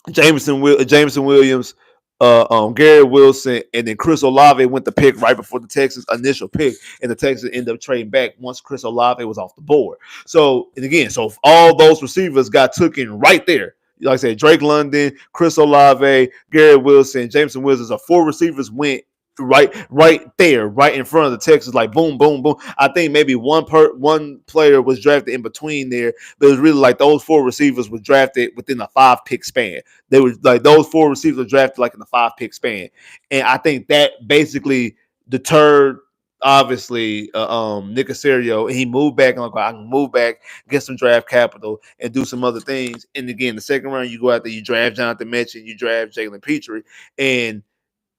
Speaker 1: Jameson Williams, Garrett Wilson, and then Chris Olave went the pick right before the Texans' initial pick, and the Texans ended up trading back once Chris Olave was off the board. So all those receivers got taken right there. Like I said, Drake London, Chris Olave, Garrett Wilson, Jameson Williams, 4 receivers went right there, right in front of the Texans, like boom, boom, boom. I think maybe one player was drafted in between there, but it was really like those 4 receivers were drafted within a 5-pick span. They were like those 4 receivers were drafted like in the 5-pick span, and I think that basically deterred obviously Nick Caserio, and he moved back and I can move back, get some draft capital, and do some other things. And again, the second round, you go out there, you draft Jonathan Mitchell, you draft Jalen Petrie, and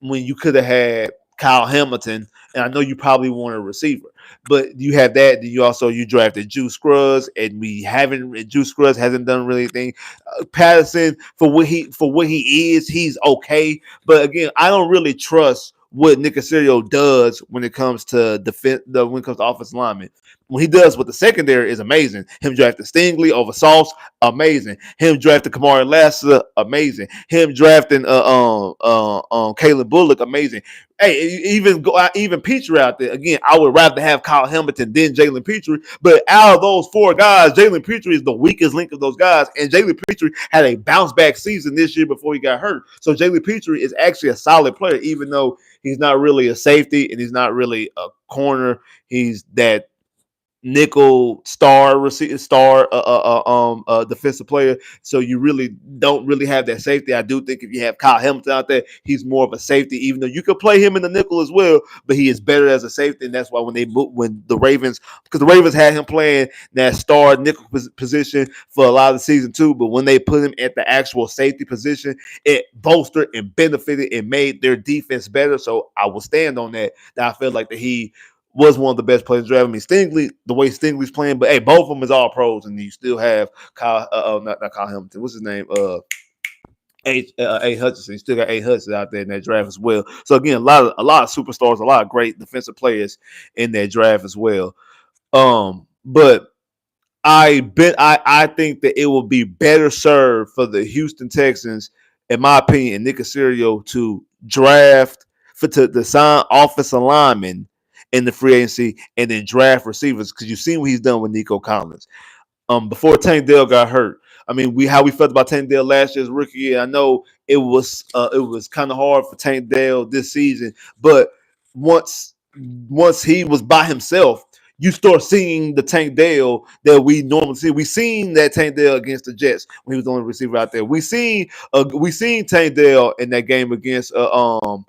Speaker 1: when you could have had Kyle Hamilton, and I know you probably want a receiver, but you have that. Then you drafted Juice Scruggs, and Juice Scruggs hasn't done really anything. Patterson, for what he is, he's okay. But again, I don't really trust what Nick Caserio does when it comes to offensive linemen. when he does with the secondary is amazing. Him drafting Stingley over Sauce, amazing. Him drafting Kamari Lassiter, amazing. Him drafting Caleb Bullock, amazing. Hey, even Petrie out there again. I would rather have Kyle Hamilton than Jalen Petrie, but out of those four guys, Jalen Petrie is the weakest link of those guys, and Jalen Petrie had a bounce back season this year before he got hurt. So Jalen Petrie is actually a solid player, even though he's not really a safety and he's not really a corner. He's that nickel defensive player. So you really don't really have that safety. I do think if you have Kyle Hamilton out there, he's more of a safety, even though you could play him in the nickel as well, but he is better as a safety. And that's why when the Ravens, because the Ravens had him playing that star nickel position for a lot of the season too, but when they put him at the actual safety position, it bolstered and benefited and made their defense better. So I will stand on that I feel like that he was one of the best players drafting. I mean, Stingley, the way Stingley's playing, but hey, both of them is all pros, and you still have Kyle, not Kyle Hamilton. What's his name? A Hutchinson. You still got A Hutchinson out there in that draft as well. So again, a lot of superstars, a lot of great defensive players in that draft as well. But I think that it will be better served for the Houston Texans, in my opinion, and Nick Caserio to draft to sign offensive linemen in the free agency and then draft receivers, because you've seen what he's done with Nico Collins. Before Tank Dell got hurt, I mean, how we felt about Tank Dell last year's rookie year. I know it was kind of hard for Tank Dell this season, but once he was by himself, you start seeing the Tank Dell that we normally see. We seen that Tank Dell against the Jets when he was the only receiver out there. We seen Tank Dell in that game against the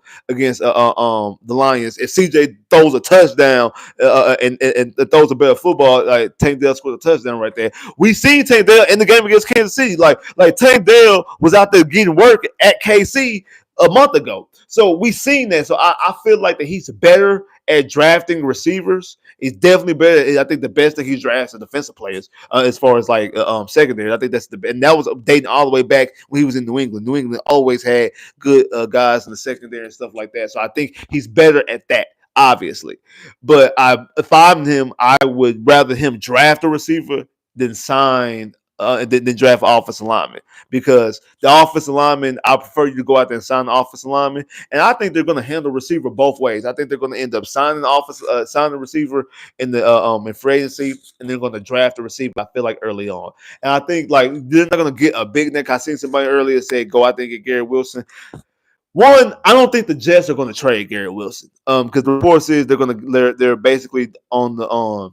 Speaker 1: Lions. If CJ throws a touchdown and throws a better football, like Tank Dell scored a touchdown right there. We seen Tank Dell in the game against Kansas City. Like Tank Dell was out there getting work at KC a month ago. So we seen that. So I feel like that he's better at drafting receivers. He's definitely better. I think the best that he's drafted defensive players as far as like secondary. I think that's and that was dating all the way back when he was in New England. New England always had good guys in the secondary and stuff like that. So I think he's better at that, obviously. But if I'm him, I would rather him draft a receiver than sign than draft offensive lineman, because the offensive lineman, I prefer you to go out there and sign the offensive lineman. And I think they're going to handle receiver both ways. I think they're going to end up signing the receiver in the in free agency, and they're going to draft the receiver, I feel like, early on. And I think like they're not going to get a big neck. I seen somebody earlier say go out there and get Garrett Wilson. One, I don't think the Jets are going to trade Garrett Wilson because the report says they're basically on the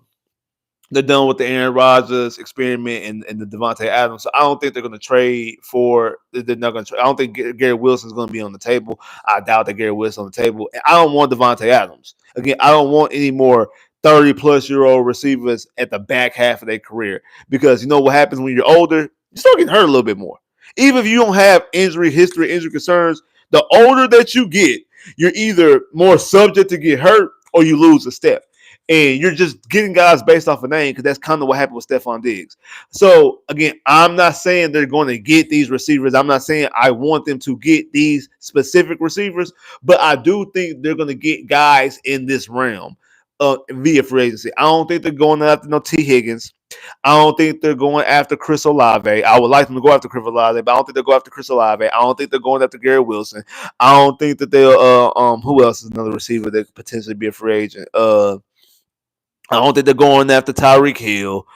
Speaker 1: they're done with the Aaron Rodgers experiment and the Devontae Adams. So I don't think they're going to trade for. They're not going to trade. I don't think Garrett Wilson is going to be on the table. I doubt that Garrett Wilson on the table. And I don't want Devontae Adams. Again, I don't want any more 30-plus-year-old receivers at the back half of their career, because you know what happens when you're older? You start getting hurt a little bit more. Even if you don't have injury history, injury concerns, the older that you get, you're either more subject to get hurt or you lose a step. And you're just getting guys based off a name, because that's kind of what happened with Stephon Diggs. So, again, I'm not saying they're going to get these receivers. I'm not saying I want them to get these specific receivers, but I do think they're going to get guys in this realm via free agency. I don't think they're going after no T. Higgins. I don't think they're going after Chris Olave. I would like them to go after Chris Olave, but I don't think they'll go after Chris Olave. I don't think they're going after Garrett Wilson. I don't think that they'll who else is another receiver that could potentially be a free agent? I don't think they're going after Tyreek Hill.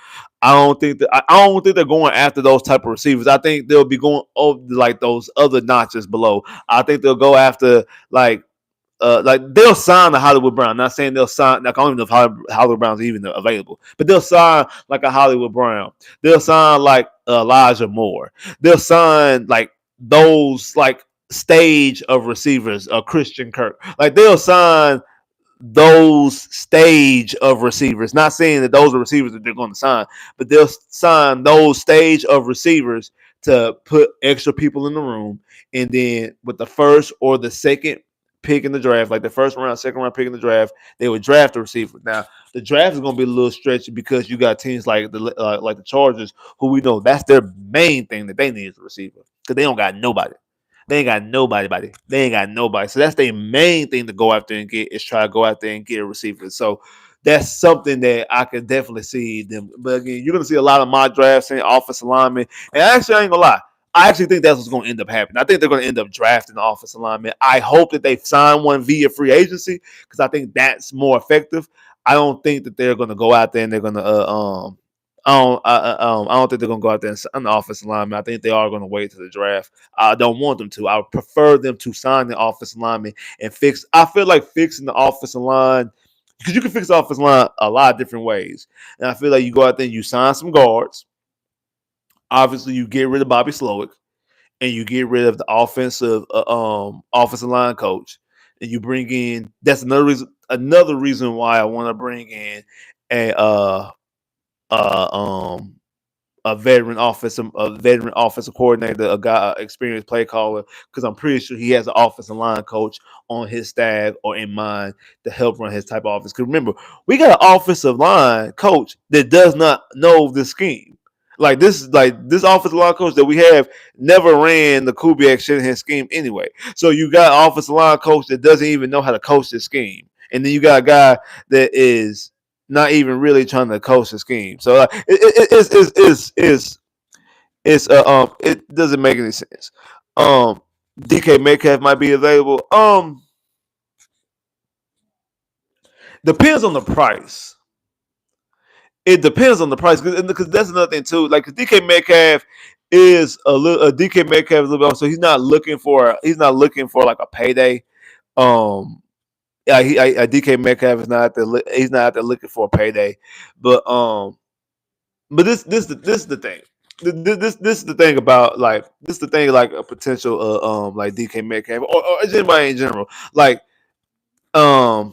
Speaker 1: I don't think they're going after those type of receivers. I think they'll be going over like those other notches below. I think they'll go after like they'll sign a Hollywood Brown. Not saying they'll sign, like I don't even know if Hollywood Brown's even available, but they'll sign like a Hollywood Brown. They'll sign like Elijah Moore. They'll sign like those like stage of receivers, Christian Kirk. Like they'll sign those stage of receivers. Not saying that those are receivers that they're going to sign, but they'll sign those stage of receivers to put extra people in the room. And then with the first or the second pick in the draft, like the first round, second round pick in the draft, they would draft a receiver. Now, the draft is going to be a little stretchy because you got teams like the Chargers, who we know that's their main thing that they need is a receiver, because they don't got nobody. They ain't got nobody, buddy. They ain't got nobody. So that's their main thing to go after and get, is try to go out there and get a receiver. So that's something that I could definitely see them. But again, you're gonna see a lot of mock drafts and offensive linemen. And actually, I ain't gonna lie. I actually think that's what's going to end up happening. I think they're going to end up drafting the offensive lineman. I hope that they sign one via free agency because I think that's more effective. I don't think that they're going to go out there and they're going to I don't think they're gonna go out there and sign the offensive lineman. I think they are gonna wait to the draft. I don't want them to. I would prefer them to sign the offensive lineman and fix. I feel like fixing the offensive line because you can fix the offensive line a lot of different ways. And I feel like you go out there and you sign some guards. Obviously, you get rid of Bobby Slowick and you get rid of the offensive line coach, and you bring in. That's another reason. Another reason why I want to bring in a uh um a veteran offensive coordinator, a guy, experienced play caller, because I'm pretty sure he has an offensive line coach on his staff or in mind to help run his type of offense. Because remember, we got an offensive line coach that does not know the scheme. Like this offensive line coach that we have never ran the Kubiak Shanahan scheme anyway. So you got an offensive line coach that doesn't even know how to coach the scheme, and then you got a guy that is not even really trying to coach the scheme. So it doesn't make any sense. DK Metcalf might be available. Depends on the price. It depends on the price because that's another thing too. Like DK Metcalf is a little. DK Metcalf is a little. So he's not looking for like a payday. Um, DK Metcalf is not he's not out there looking for a payday, but but this is the thing. This is the thing about like this is the thing like a potential like DK Metcalf or anybody in general um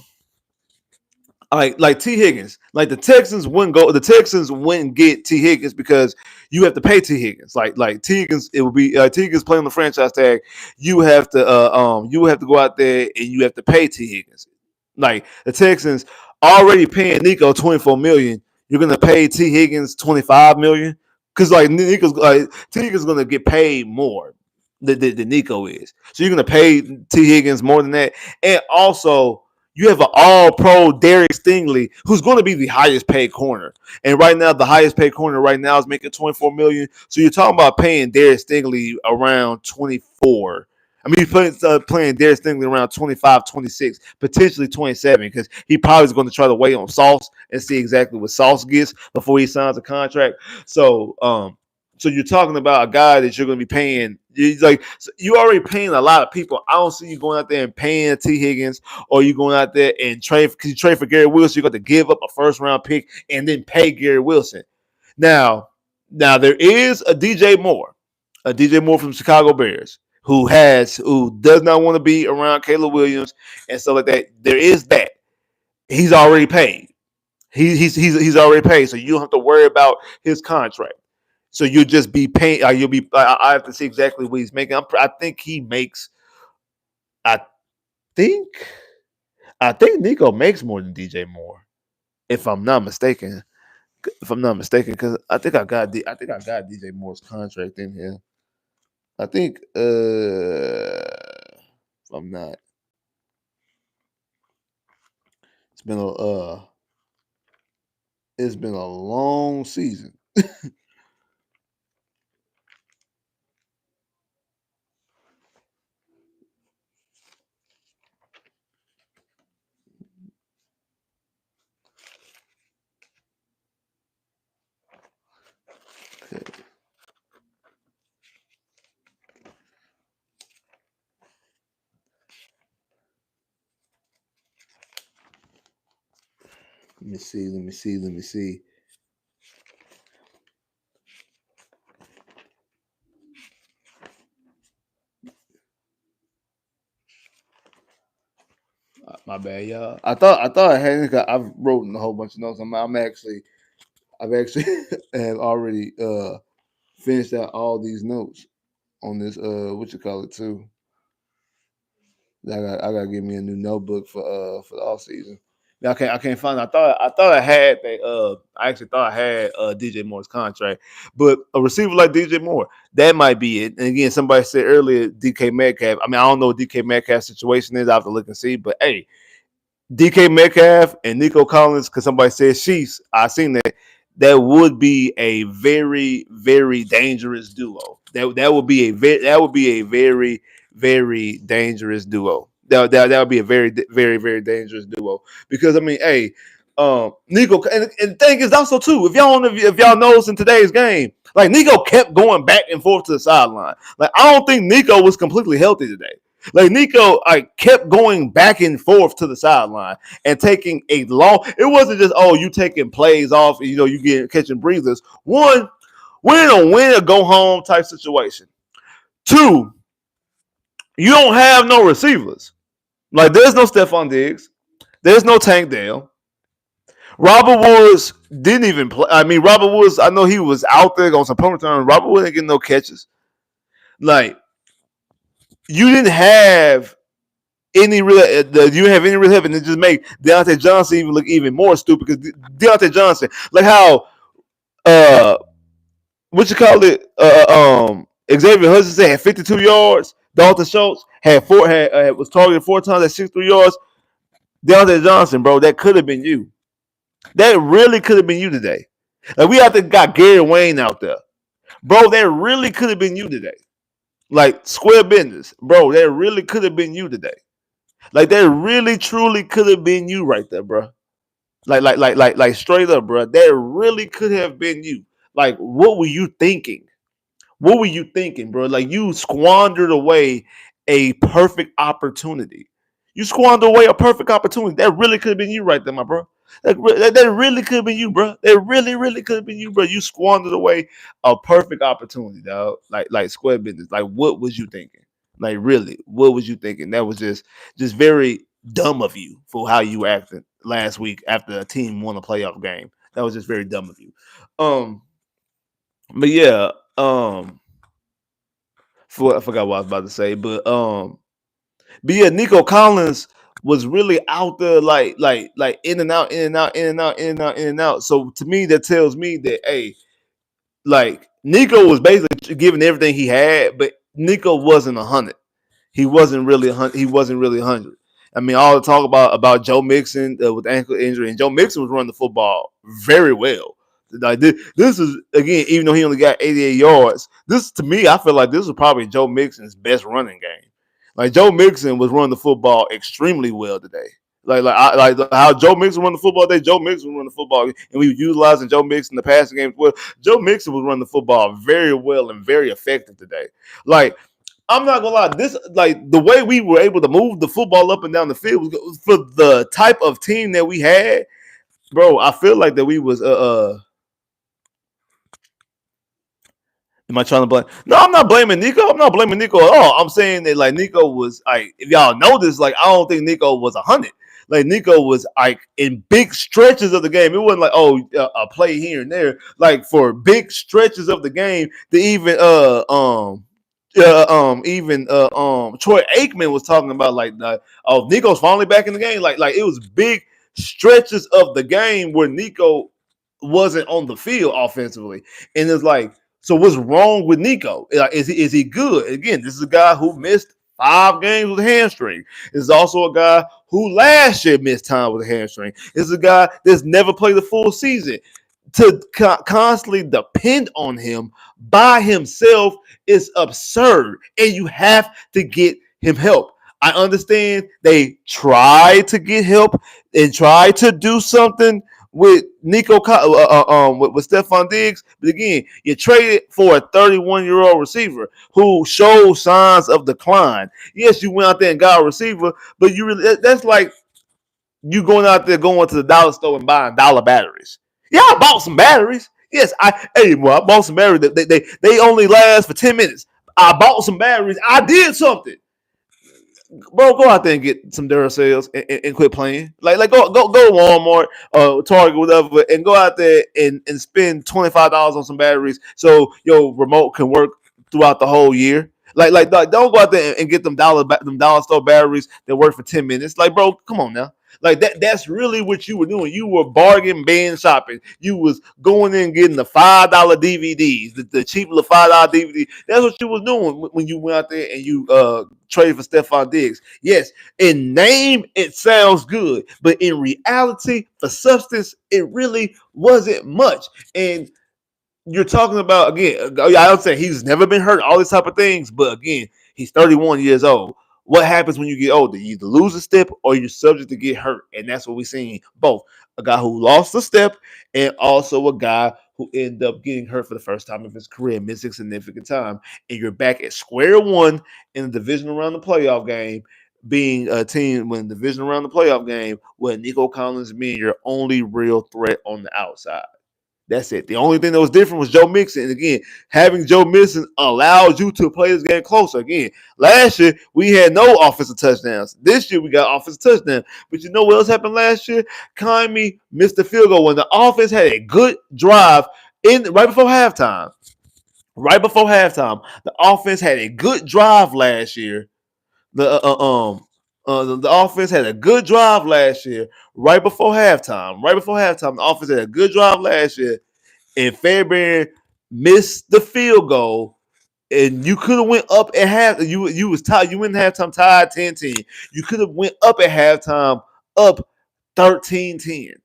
Speaker 1: like T Higgins. Like the Texans wouldn't get T Higgins because you have to pay T Higgins. Like T Higgins, it would be T Higgins playing the franchise tag. You have to go out there and you have to pay T Higgins. Like the Texans already paying Nico 24 million. You're gonna pay T Higgins 25 million because like Nico's like T Higgins is gonna get paid more than Nico is. So you're gonna pay T Higgins more than that, and also you have an all-pro Derek Stingley, who's going to be the highest paid corner. And right now, the highest paid corner right now is making 24 million. So you're talking about paying Derek Stingley around 24. I mean, he's playing Derek Stingley around 25, 26, potentially 27, because he probably is going to try to wait on Sauce and see exactly what Sauce gets before he signs a contract. So you're talking about a guy that you're going to be paying. You already paying a lot of people. I don't see you going out there and paying T Higgins, or you going out there and trade because you trade for Gary Wilson. You got to give up a first round pick and then pay Gary Wilson. Now there is a DJ Moore from Chicago Bears who does not want to be around Caleb Williams and stuff like that. There is that. He's already paid. He's already paid, so you don't have to worry about his contract. So you'll just be paying. You'll be. I have to see exactly what he's making. I think he makes. I think. I think Nico makes more than DJ Moore, if I'm not mistaken. Because I think I got DJ Moore's contract in here. I think. If I'm not. It's been a. It's been a long season. Okay. Let me see. My bad, y'all. I thought I had. I've written a whole bunch of notes. I've actually have already finished out all these notes on this what you call it too. I got to give me a new notebook for the off season. Yeah, I can't find it. I thought I had I actually thought I had DJ Moore's contract, but a receiver like DJ Moore, that might be it. And again, somebody said earlier DK Metcalf. I mean, I don't know what DK Metcalf's situation is. I have to look and see, but hey, DK Metcalf and Nico Collins, because somebody said she's. I seen that. That would be a very, very dangerous duo. That would be a very, very dangerous duo. That would be a very, very, very dangerous duo. Because I mean, hey, Nico, and the thing is also too, if y'all notice in today's game, like Nico kept going back and forth to the sideline. Like I don't think Nico was completely healthy today. Like Nico, I kept going back and forth to the sideline and taking a long. It wasn't just you taking plays off, and, you get catching breathers. One, we're in a win or go home type situation. Two, you don't have no receivers. Like there's no Stephon Diggs, there's no Tank Dell. Robert Woods didn't even play. I mean, Robert Woods, I know he was out there on some punt return. Robert Woods didn't get no catches. Like you didn't have any real you have any real help, and it just make Deontay Johnson even look even more stupid because Deontay Johnson, like how what you call it, Xavier Hutchinson had 52 yards. Dalton Schultz had was targeted 4 times at 63 yards. Deontay Johnson, bro, that could have been you. That really could have been you today. Like we have to got Gary Wayne out there, bro. That really could have been you today. Like square business, bro. That really could have been you today. Like that really truly could have been you right there, bro. Like straight up, bro. That really could have been you. Like, what were you thinking? What were you thinking, bro? Like you squandered away a perfect opportunity. You squandered away a perfect opportunity. That really could have been you right there, my bro. That really could have been you, bro. That really, really could have been you, bro. You squandered away a perfect opportunity, dog. Like square business. Like, what was you thinking? Like, really, what was you thinking? That was just very dumb of you for how you acted last week after a team won a playoff game. That was just very dumb of you. Um, but yeah, I forgot what I was about to say, but yeah, Nico Collins was really out there, like in and out, in and out, in and out, in and out, in and out. So to me, that tells me that hey, like Nico was basically giving everything he had, but Nico wasn't 100. He wasn't really 100. He wasn't really 100. I mean, all the talk about Joe Mixon with ankle injury, and Joe Mixon was running the football very well. Like this is again, even though he only got 88 yards, this to me, I feel like this was probably Joe Mixon's best running game. Like Joe Mixon was running the football extremely well today. Like how Joe Mixon run the football today. Joe Mixon was running the football, and we were utilizing Joe Mixon in the passing game as well. Joe Mixon was running the football very well and very effective today. Like I'm not gonna lie, this like the way we were able to move the football up and down the field was for the type of team that we had, bro. I feel like that we was Am I trying to blame? No, I'm not blaming Nico. I'm not blaming Nico at all. I'm saying that like Nico was like, if y'all know this, like I don't think Nico was 100. Like Nico was like in big stretches of the game. It wasn't like a play here and there. Like for big stretches of the game, the even Troy Aikman was talking about like Nico's finally back in the game. Like it was big stretches of the game where Nico wasn't on the field offensively, and it's like. So what's wrong with Nico? Is he good? Again, this is a guy who missed 5 games with a hamstring. This is also a guy who last year missed time with a hamstring. This is a guy that's never played the full season. To constantly depend on him by himself is absurd, and you have to get him help. I understand they tried to get help and tried to do something with with Stephon Diggs, but again, you traded for a 31-year-old receiver who shows signs of decline. Yes, you went out there and got a receiver, but that's like you going to the dollar store and buying dollar batteries. Yeah, I bought some batteries. Yes, I bought some batteries. They only last for 10 minutes. I bought some batteries. I did something. Bro, go out there and get some Duracells and quit playing. Like go to Walmart, Target, whatever, and go out there and spend $25 on some batteries so your remote can work throughout the whole year. Like don't go out there and get them dollar store batteries that work for 10 minutes. Like, bro, come on now. Like that's really what you were doing. You were bargain bin shopping. You was going in getting the $5 DVDs, the cheap little $5 DVD. That's what you was doing when you went out there and you traded for Stephon Diggs. Yes, in name it sounds good, but in reality, for substance, it really wasn't much. And you're talking about again. I would say he's never been hurt, all these type of things. But again, he's 31 years old. What happens when you get older? You either lose a step or you're subject to get hurt, and that's what we're seeing. Both a guy who lost a step and also a guy who ended up getting hurt for the first time of his career, missing significant time, and you're back at square one in the division around the playoff game. Being a team when the division around the playoff game, with Nico Collins being your only real threat on the outside. That's it. The only thing that was different was Joe Mixon. And again, having Joe Mixon allows you to play this game closer. Again, last year we had no offensive touchdowns. This year we got offensive touchdowns. But you know what else happened last year? Kyrie missed the field goal when the offense had a good drive in right before halftime. Right before halftime, the offense had a good drive last year. The offense had a good drive last year, right before halftime. Right before halftime, the offense had a good drive last year, and Fairbairn missed the field goal, and you could have went up at half. You was tied. You went halftime tied 10-10. You could have went up at halftime up 13-10. You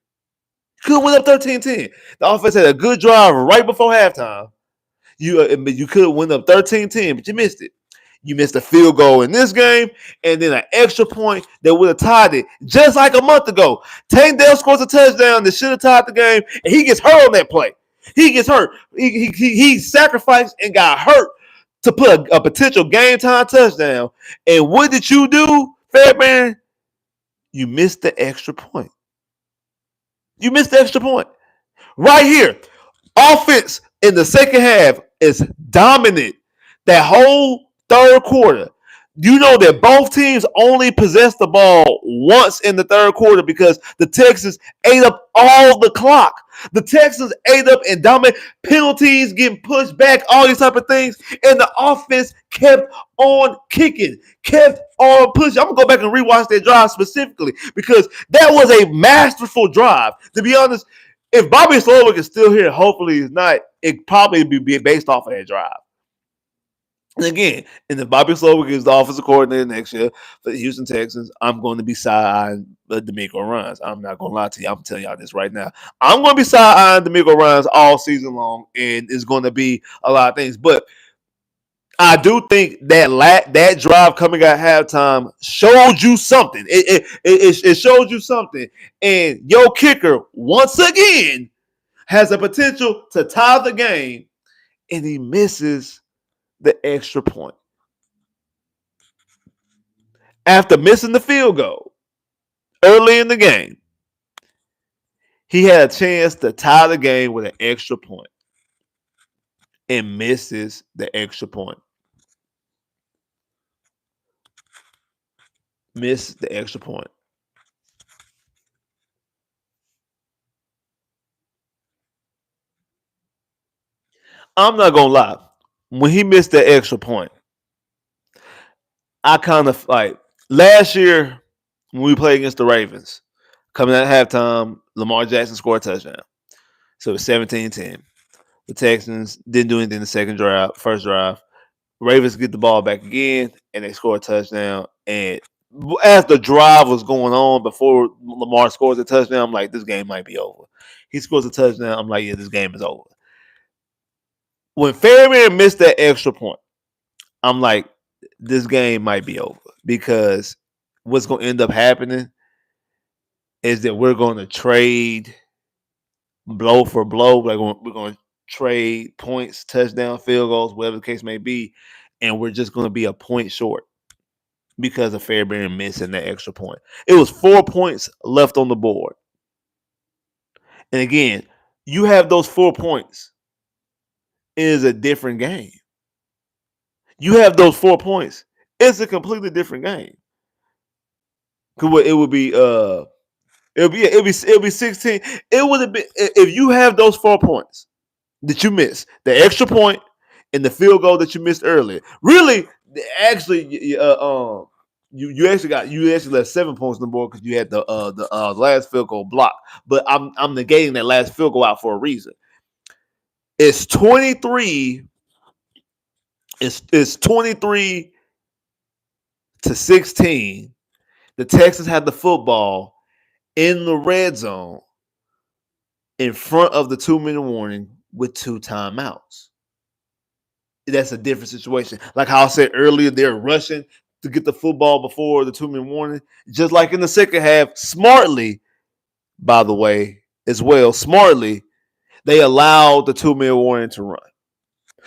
Speaker 1: could have went up 13-10. The offense had a good drive right before halftime. You could have went up 13-10, but you missed it. You missed a field goal in this game, and then an extra point that would have tied it, just like a month ago. Tank Dell scores a touchdown that should have tied the game, and he gets hurt on that play. He gets hurt. He sacrificed and got hurt to put a potential game time touchdown. And what did you do, Fairbairn? You missed the extra point. You missed the extra point. Right here. Offense in the second half is dominant. That whole third quarter. You know that both teams only possessed the ball once in the third quarter because the Texans ate up all the clock. The Texans ate up and dominated, penalties getting pushed back, all these type of things, and the offense kept on kicking, kept on pushing. I'm gonna go back and rewatch that drive specifically because that was a masterful drive. To be honest, if Bobby Slowick is still here, hopefully he's not, it probably be based off of that drive. And again, and if Bobby Slowick is the offensive coordinator next year for the Houston Texans, I'm going to be side-eyeing D'Amico Ryans. I'm not going to lie to you. I'm telling y'all this right now. I'm going to be side-eyeing D'Amico Ryans all season long, and it's going to be a lot of things. But I do think that drive coming at halftime showed you something. It showed you something. And your kicker, once again, has a potential to tie the game, and he misses the extra point. After missing the field goal early in the game, he had a chance to tie the game with an extra point and misses the extra point. Missed the extra point. I'm not going to lie. When he missed the extra point, I kind of like last year when we played against the Ravens, coming at halftime, Lamar Jackson scored a touchdown. So it was 17-10. The Texans didn't do anything in the first drive. Ravens get the ball back again, and they score a touchdown. And as the drive was going on before Lamar scores a touchdown, I'm like, this game might be over. He scores a touchdown. I'm like, yeah, this game is over. When Fairbairn missed that extra point, I'm like, this game might be over because what's going to end up happening is that we're going to trade blow for blow. We're going to trade points, touchdown, field goals, whatever the case may be, and we're just going to be a point short because of Fairbairn missing that extra point. It was 4 points left on the board. And again, you have those 4 points. It is a different game. You have those 4 points. It's a completely different game. It would be it'll be 16. It would have been if you have those 4 points that you missed, the extra point and the field goal that you missed earlier. Really, actually, you actually left 7 points on the board because you had the last field goal block. But I'm negating that last field goal out for a reason. It's 23. It's 23-16. The Texans had the football in the red zone in front of the 2-minute warning with 2 timeouts. That's a different situation. Like how I said earlier, they're rushing to get the football before the 2-minute warning. Just like in the second half, smartly, by the way, as well, smartly, they allowed the 2-minute warning to run.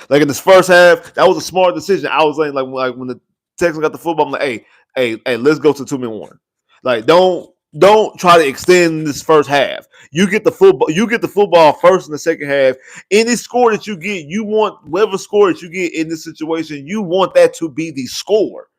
Speaker 1: Like in this first half, that was a smart decision. I was like when the Texans got the football, I'm like, hey, let's go to 2-minute warning. Like, don't try to extend this first half. You get the football first in the second half. Any score that you get, you want whatever score that you get in this situation, you want that to be the score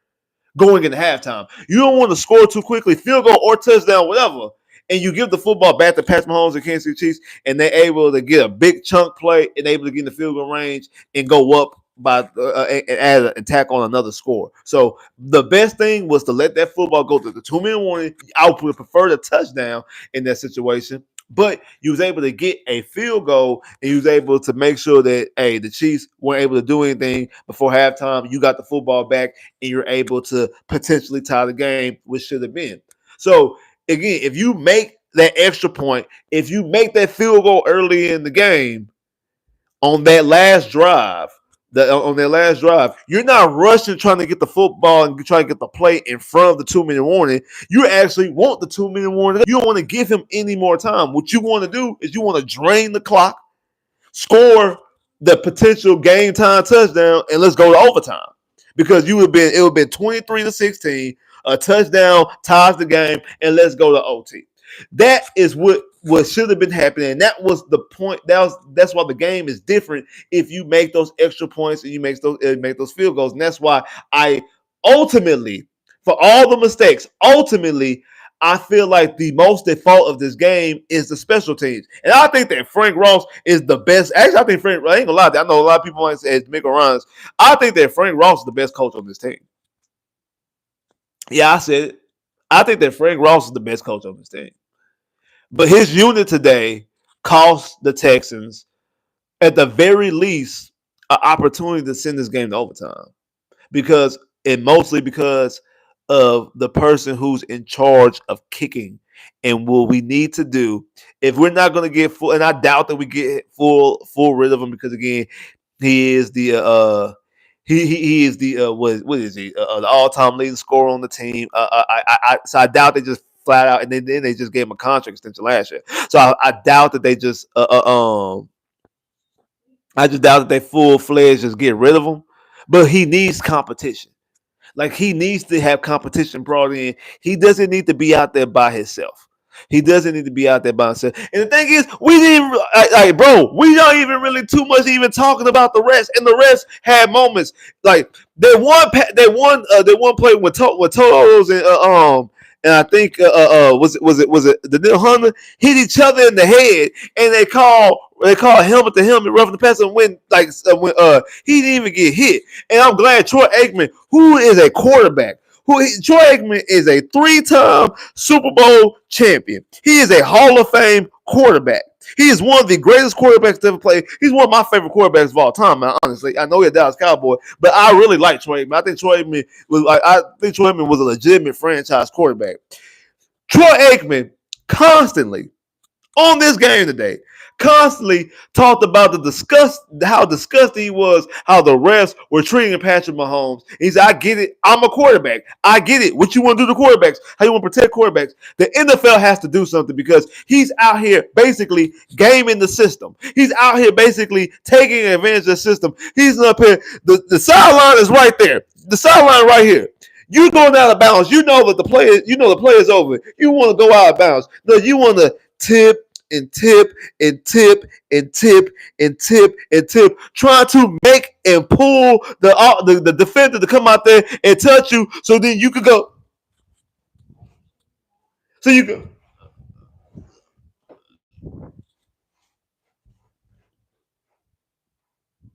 Speaker 1: going into halftime. You don't want to score too quickly, field goal or touchdown, whatever. And you give the football back to Patrick Mahomes and Kansas City Chiefs, and they're able to get a big chunk play and able to get in the field goal range and go up by and add an attack on another score. So the best thing was to let that football go to the 2-minute warning. I would prefer the touchdown in that situation. But you was able to get a field goal, and you was able to make sure that the Chiefs weren't able to do anything before halftime. You got the football back, and you're able to potentially tie the game, which should have been. So again, if you make that extra point, if you make that field goal early in the game on that last drive, you're not rushing trying to get the football and trying to get the play in front of the 2-minute warning. You actually want the 2-minute warning. You don't want to give him any more time. What you want to do is you want to drain the clock, score the potential game time touchdown, and let's go to overtime. Because it would have been 23-16, a touchdown ties the game, and let's go to OT. That is what should have been happening. That was the point. That's why the game is different if you make those extra points and you make those field goals. And that's why I ultimately, for all the mistakes, I feel like the most at fault of this game is the special teams. And I think that Frank Ross is the best. Actually, I think I ain't gonna lie. I know a lot of people want to say Mick runs. I think that Frank Ross is the best coach on this team. Yeah, I said it. I think that Frank Ross is the best coach on this team. But his unit today cost the Texans, at the very least, an opportunity to send this game to overtime. Mostly because of the person who's in charge of kicking. And what we need to do, if we're not going to get full, and I doubt that we get full rid of him, because again, he is the he is the what is he, the all-time leading scorer on the team. So I doubt they just flat out, and then they just gave him a contract extension last year. So I doubt that they just I just doubt that they full-fledged just get rid of him. But he needs competition. Like, he needs to have competition brought in. He doesn't need to be out there by himself. He doesn't need to be out there by himself. And the thing is, we didn't bro, we don't even really too much even talking about the rest. And the rest had moments. Like, they won play with Totos and I think was it the Neil Hunter hit each other in the head, and they call helmet to helmet, roughing the pass, and when he didn't even get hit. And I'm glad Troy Aikman, who is a quarterback, Troy Aikman is a 3-time Super Bowl champion. He is a Hall of Fame quarterback. He is one of the greatest quarterbacks to ever play. He's one of my favorite quarterbacks of all time, man. Honestly, I know he's a Dallas Cowboy, but I really like Troy Aikman. I think Troy Aikman was a legitimate franchise quarterback. Troy Aikman constantly on this game today constantly talked about how disgusted he was, how the refs were treating Patrick Mahomes. He said, I get it. I'm a quarterback. I get it. What you want to do to quarterbacks, how you want to protect quarterbacks. The NFL has to do something, because he's out here basically gaming the system. He's out here basically taking advantage of the system. He's up here. The sideline is right there. The sideline right here. You going out of bounds. You know that the player's over. You want to go out of bounds. No, you want to tip and tip and tip and tip and tip and tip, trying to make and pull the defender to come out there and touch you, so then you could go. So you go.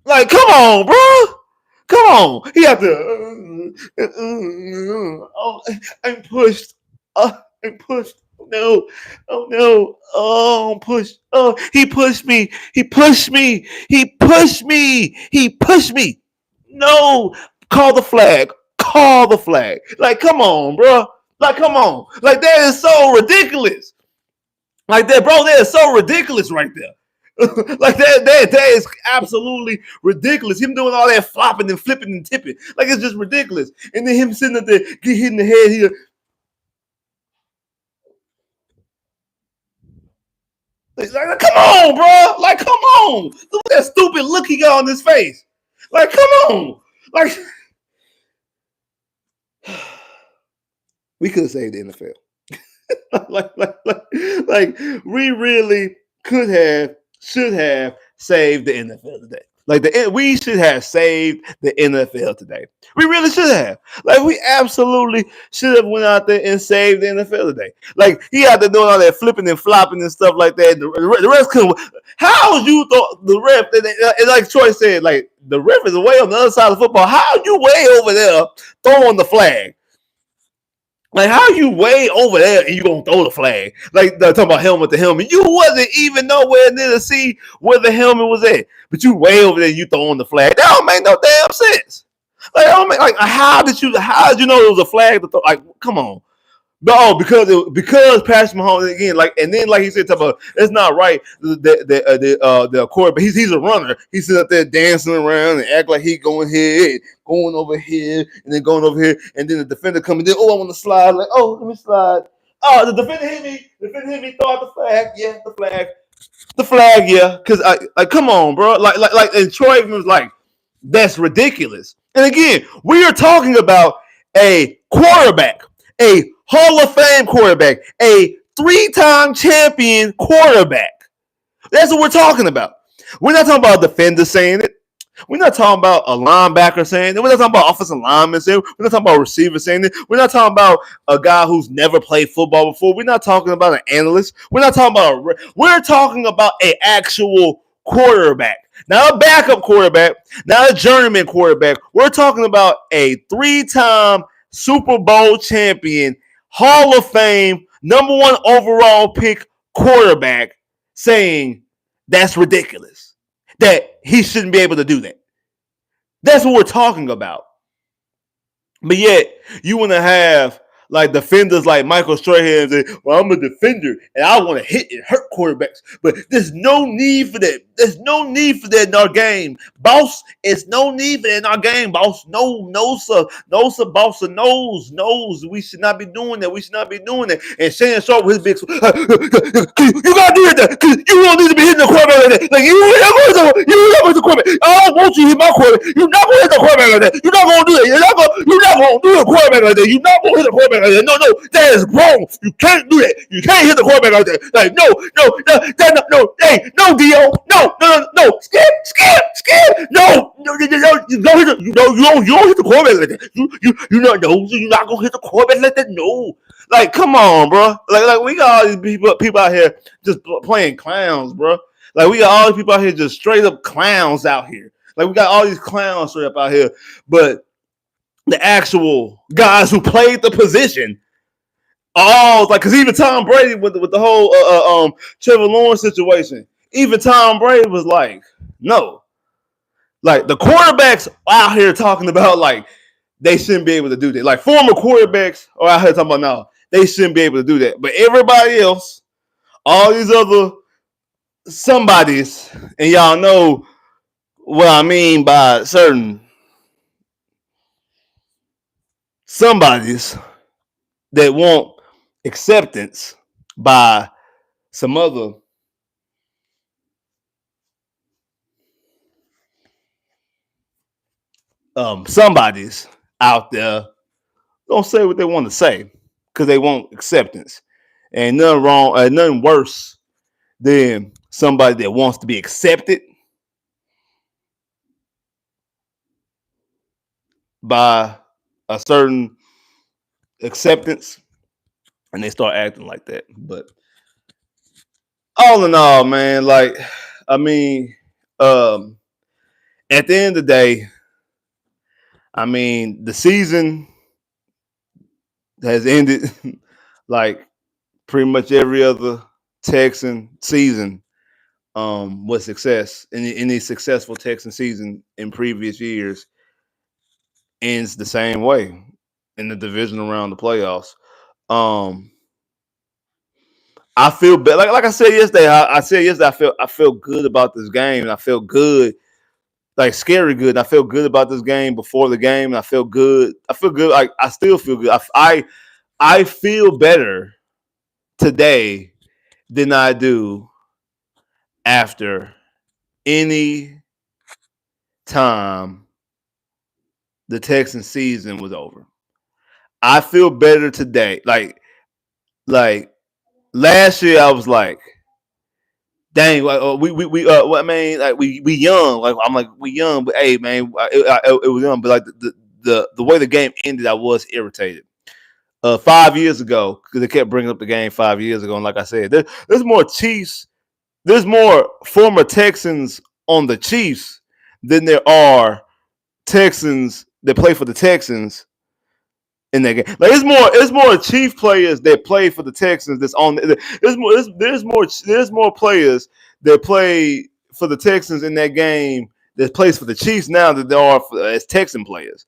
Speaker 1: Like, come on, bro. Come on. He had to. Oh, I'm pushed. I'm pushed. Oh no. Oh no. Oh, I'm pushed. Oh, he pushed me. He pushed me. He pushed me. He pushed me. No. Call the flag. Call the flag. Like, come on, bro. Like, come on. Like, that is so ridiculous. Like that, bro, that is so ridiculous right there. Like that is absolutely ridiculous. Him doing all that flopping and flipping and tipping. Like it's just ridiculous. And then him sitting up there, get hit in the head here. Like, come on, bro. Like, come on. Look at that stupid look he got on his face. Like, come on. Like, we could have saved the NFL. like, we really could have, should have saved the NFL today. Like we should have saved the NFL today. We really should have. Like we absolutely should have went out there and saved the NFL today. Like he out there doing all that flipping and flopping and stuff like that. The rest couldn't. How you thought the ref? And like Troy said, like the ref is way on the other side of the football. How you way over there throwing the flag? Like how you way over there and you gonna throw the flag? Like talking about helmet to helmet. You wasn't even nowhere near to see where the helmet was at, but you way over there. You throwing the flag. That don't make no damn sense. Like, how did you know it was a flag to throw? Like, come on. No, because Patrick Mahomes again, like, and then like he said, about it's not right. The quarterback, he's a runner. He's up there dancing around and act like he going here, going over here, and then going over here, and then the defender coming in. Oh, I want to slide. Like, oh, let me slide. Oh, the defender hit me. The defender hit me. Throw out the flag. Yeah, the flag. Yeah, because like, come on, bro. Like, and Troy was like, that's ridiculous. And again, we are talking about a quarterback, a Hall of Fame quarterback, a three-time champion quarterback. That's what we're talking about. We're not talking about a defender saying it. We're not talking about a linebacker saying it. We're not talking about offensive lineman saying it. We're not talking about a receiver saying it. We're not talking about a guy who's never played football before. We're not talking about an analyst. We're not talking about we're talking about an actual quarterback. Not a backup quarterback, not a journeyman quarterback. We're talking about a three-time Super Bowl champion, Hall of Fame, number one overall pick quarterback saying that's ridiculous. That he shouldn't be able to do that. That's what we're talking about. But yet, you want to have like defenders like Michael Strahan say, well, I'm a defender and I want to hit and hurt quarterbacks. But there's no need for that. There's no need for that in our game. Boss, it's no need for that in our game, boss. No, sir. No, sir, boss. Knows. We should not be doing that. We should not be doing that. And Shannon Sharp with his big, you got to do that. You don't need to be hitting the quarterback like that. Like, you're not going to hit the quarterback. I don't want you to hit my quarterback. You're not going to hit the quarterback like that. You're not going to do that. You're not going to do the quarterback like that. You're not going to hit the quarterback like that. No, that is wrong. You can't do that. You can't hit the quarterback like that. Like, no, hey, no, Dio. No. Skip. No, you don't hit the quarterback like that. You're not going to hit the quarterback like that. No. Like, come on, bro. Like we got all these people out here just playing clowns, bro. Like we got all these people out here just straight up clowns out here. Like we got all these clowns straight up out here, but the actual guys who played the position, all like, because even Tom Brady with the whole Trevor Lawrence situation, even Tom Brady was like, no, like the quarterbacks out here talking about like they shouldn't be able to do that. Like former quarterbacks are out here talking about no, they shouldn't be able to do that. But everybody else, all these other somebodies, and y'all know what I mean by certain somebodies that want acceptance by some other somebodies out there don't say what they want to say because they want acceptance. And nothing wrong, nothing worse than somebody that wants to be accepted by a certain acceptance and they start acting like that. But all in all, man, like, I mean, at the end of the day, I mean, the season has ended like pretty much every other Texan season with success. Any successful Texan season in previous years ends the same way in the division around the playoffs. Um, I feel better. Like I said yesterday. I said yesterday. I feel good about this game, and I feel good, like scary good. And I feel good about this game before the game, and I feel good. I feel good. Like I still feel good. I feel better today than I do after any time the Texan season was over. I feel better today. Like last year, I was like, dang, like, I mean, like we young. Like I'm like we young, but hey, man, it was young. But like the way the game ended, I was irritated. 5 years ago, because they kept bringing up the game 5 years ago, and like I said, there's more Chiefs, there's more former Texans on the Chiefs than there are Texans that play for the Texans in that game. Like it's more Chief players that play for the Texans that's on. There's more players that play for the Texans in that game that plays for the Chiefs now than there are as Texan players.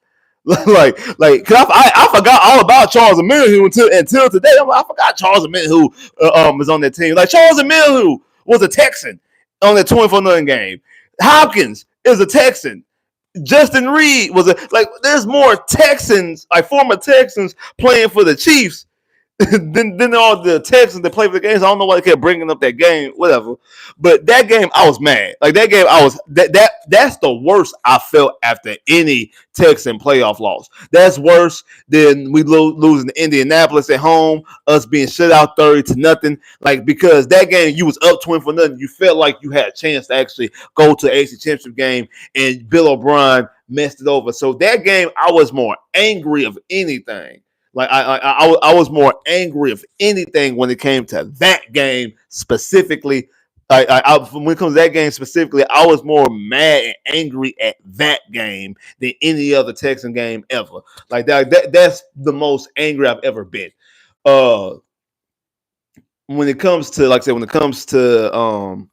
Speaker 1: Cause I forgot all about Charles Omenihu until today. I forgot Charles Omenihu was on that team. Like Charles Omenihu was a Texan on that 24-0 game. Hopkins is a Texan. Justin Reed was a like. There's more Texans, like former Texans, playing for the Chiefs then all the Texans that play for the games. I don't know why they kept bringing up that game, whatever. But that game, I was mad. Like that game, I was that's the worst I felt after any Texan playoff loss. That's worse than we losing to Indianapolis at home, us being shut out 30-0. Like because that game, you was up 20-0. You felt like you had a chance to actually go to the AFC Championship game, and Bill O'Brien messed it over. So that game, I was more angry of anything. Like I was more angry of anything when it came to that game specifically. When it comes to that game specifically, I was more mad and angry at that game than any other Texan game ever. Like that's the most angry I've ever been. Uh, when it comes to like I said, when it comes to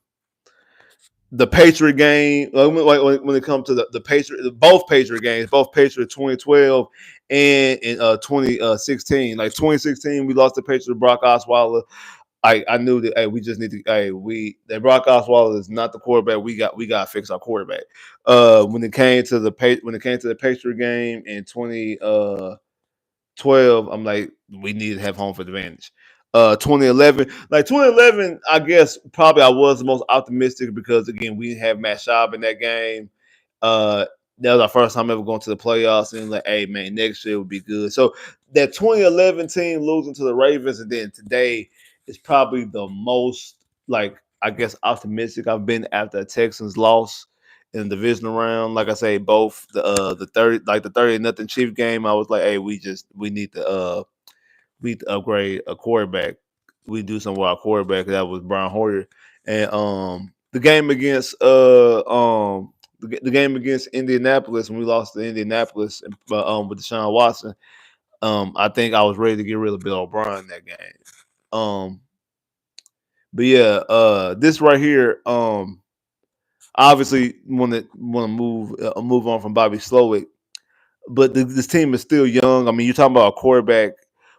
Speaker 1: the Patriot game, when it comes to the Patriot, both Patriot games, both Patriot 2012 and in 2016. Like 2016, we lost the Patriots to Brock Osweiler. I knew that hey, we just need to that Brock Osweiler is not the quarterback. We got to fix our quarterback. When it came to the Patriot game in 2012, I'm like, we need to have home field advantage. 2011, I guess probably I was the most optimistic because again we didn't have Matt Schaub in that game. Uh, that was our first time ever going to the playoffs, and like, hey man, next year would be good. So that 2011 team losing to the Ravens, and then today is probably the most like I guess optimistic I've been after the Texans loss in the divisional round. Like I say, both the 30-0 Chief game, I was like, hey, we need to upgrade a quarterback. We do something with our quarterback. That was Brian Hoyer, and the game against the game against Indianapolis when we lost to Indianapolis with Deshaun Watson. I think I was ready to get rid of Bill O'Brien in that game. But yeah, this right here, obviously want to move on from Bobby Slowick, but this team is still young. I mean, you're talking about a quarterback.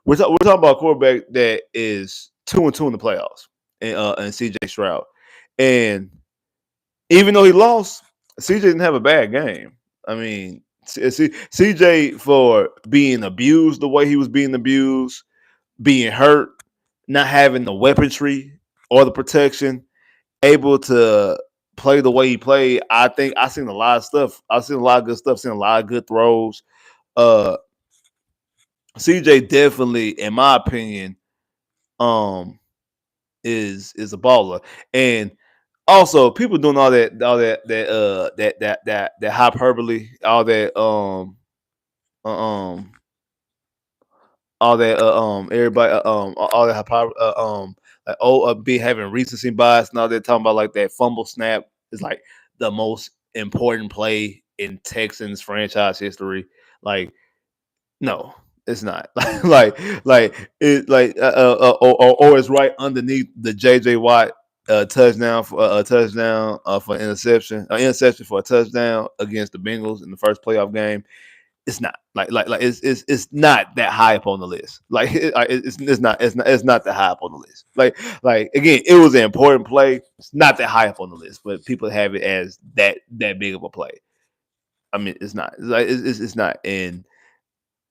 Speaker 1: We're talking about a quarterback that is 2-2 in the playoffs, and CJ Stroud. And even though he lost, CJ didn't have a bad game. I mean, CJ for being abused the way he was being abused, being hurt, not having the weaponry or the protection, able to play the way he played. I think I've seen a lot of stuff. I've seen a lot of good stuff. Seen a lot of good throws. Uh, CJ definitely, in my opinion, um, is a baller. And also, people doing that hyperbole, um all that everybody all that like be having recency bias and all that talking about like that fumble snap is like the most important play in Texans franchise history. Like, no, it's not. like it like or it's right underneath the JJ Watt touchdown for a touchdown for interception for a touchdown against the Bengals in the first playoff game. It's not like it's not that high up on the list. Like it's not that high up on the list. Like again, it was an important play. It's not that high up on the list, but people have it as that big of a play. I mean, it's not. It's like it's not. And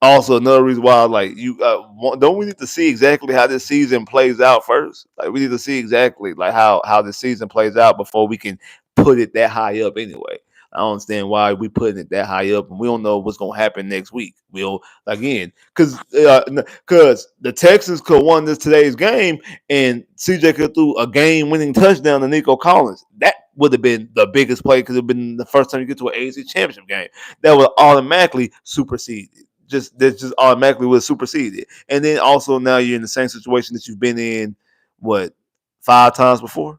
Speaker 1: also, another reason why, like, you don't we need to see exactly how this season plays out first? Like, we need to see exactly like how the season plays out before we can put it that high up. Anyway, I don't understand why we putting it that high up, and we don't know what's gonna happen next week. We'll again because the Texans could have won today's game, and CJ could threw a game-winning touchdown to Nico Collins. That would have been the biggest play because it would have been the first time you get to an AFC Championship game. That would automatically supersede it. Just automatically was superseded. And then also now you're in the same situation that you've been in what 5 times before?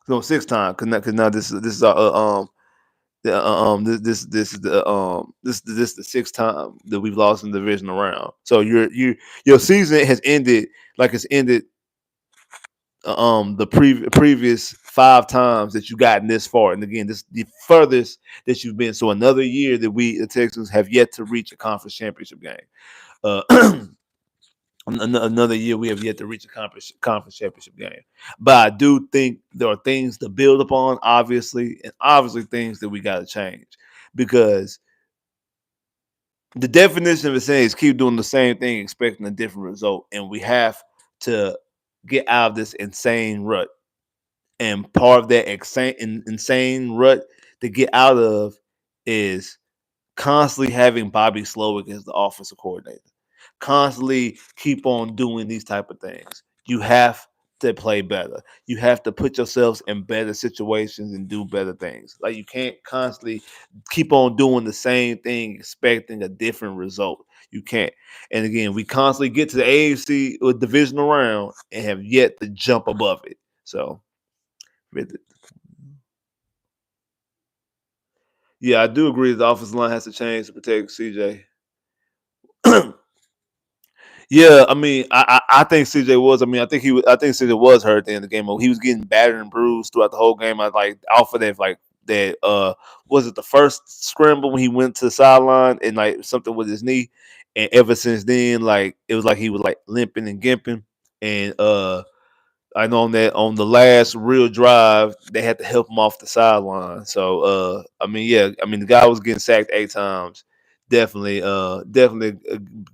Speaker 1: No, 6 times. Cause now this is this is the 6th time that we've lost in the divisional round. So your season has ended like it's ended the previous 5 times that you gotten this far. And again, this is the furthest that you've been. So another year that we the Texans have yet to reach a conference championship game. Another year we have yet to reach a conference championship game. But I do think there are things to build upon, obviously, and obviously things that we got to change because the definition of it saying is keep doing the same thing, expecting a different result, and we have to get out of this insane rut. And part of that insane rut to get out of is constantly having Bobby Slowick as the offensive coordinator. Constantly keep on doing these type of things. You have to play better. You have to put yourselves in better situations and do better things. Like you can't constantly keep on doing the same thing expecting a different result. You can't. And again, we constantly get to the AFC or divisional round and have yet to jump above it. So yeah, I do agree that the offensive line has to change to protect CJ. Yeah, I mean, I think CJ was. I mean, I think CJ was hurt at the end of the game. He was getting battered and bruised throughout the whole game. I like off of that, like that. Was it the first scramble when he went to the sideline and like something with his knee? And ever since then, like it was like he was like limping and gimping. And I know on the last real drive, they had to help him off the sideline. So I mean, yeah, I mean the guy was getting sacked 8 times. Definitely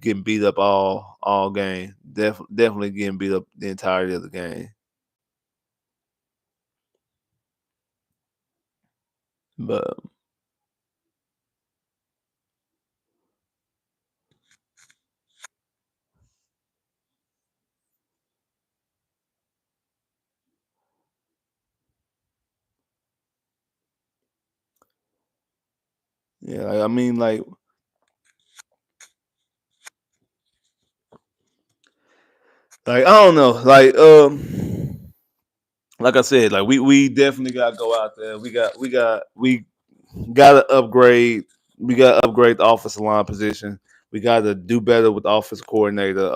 Speaker 1: getting beat up all game. Definitely getting beat up the entirety of the game. But yeah, I mean, like I don't know, like I said, like we definitely gotta go out there. We gotta upgrade. We gotta upgrade the offensive line position. We gotta do better with the offensive coordinator.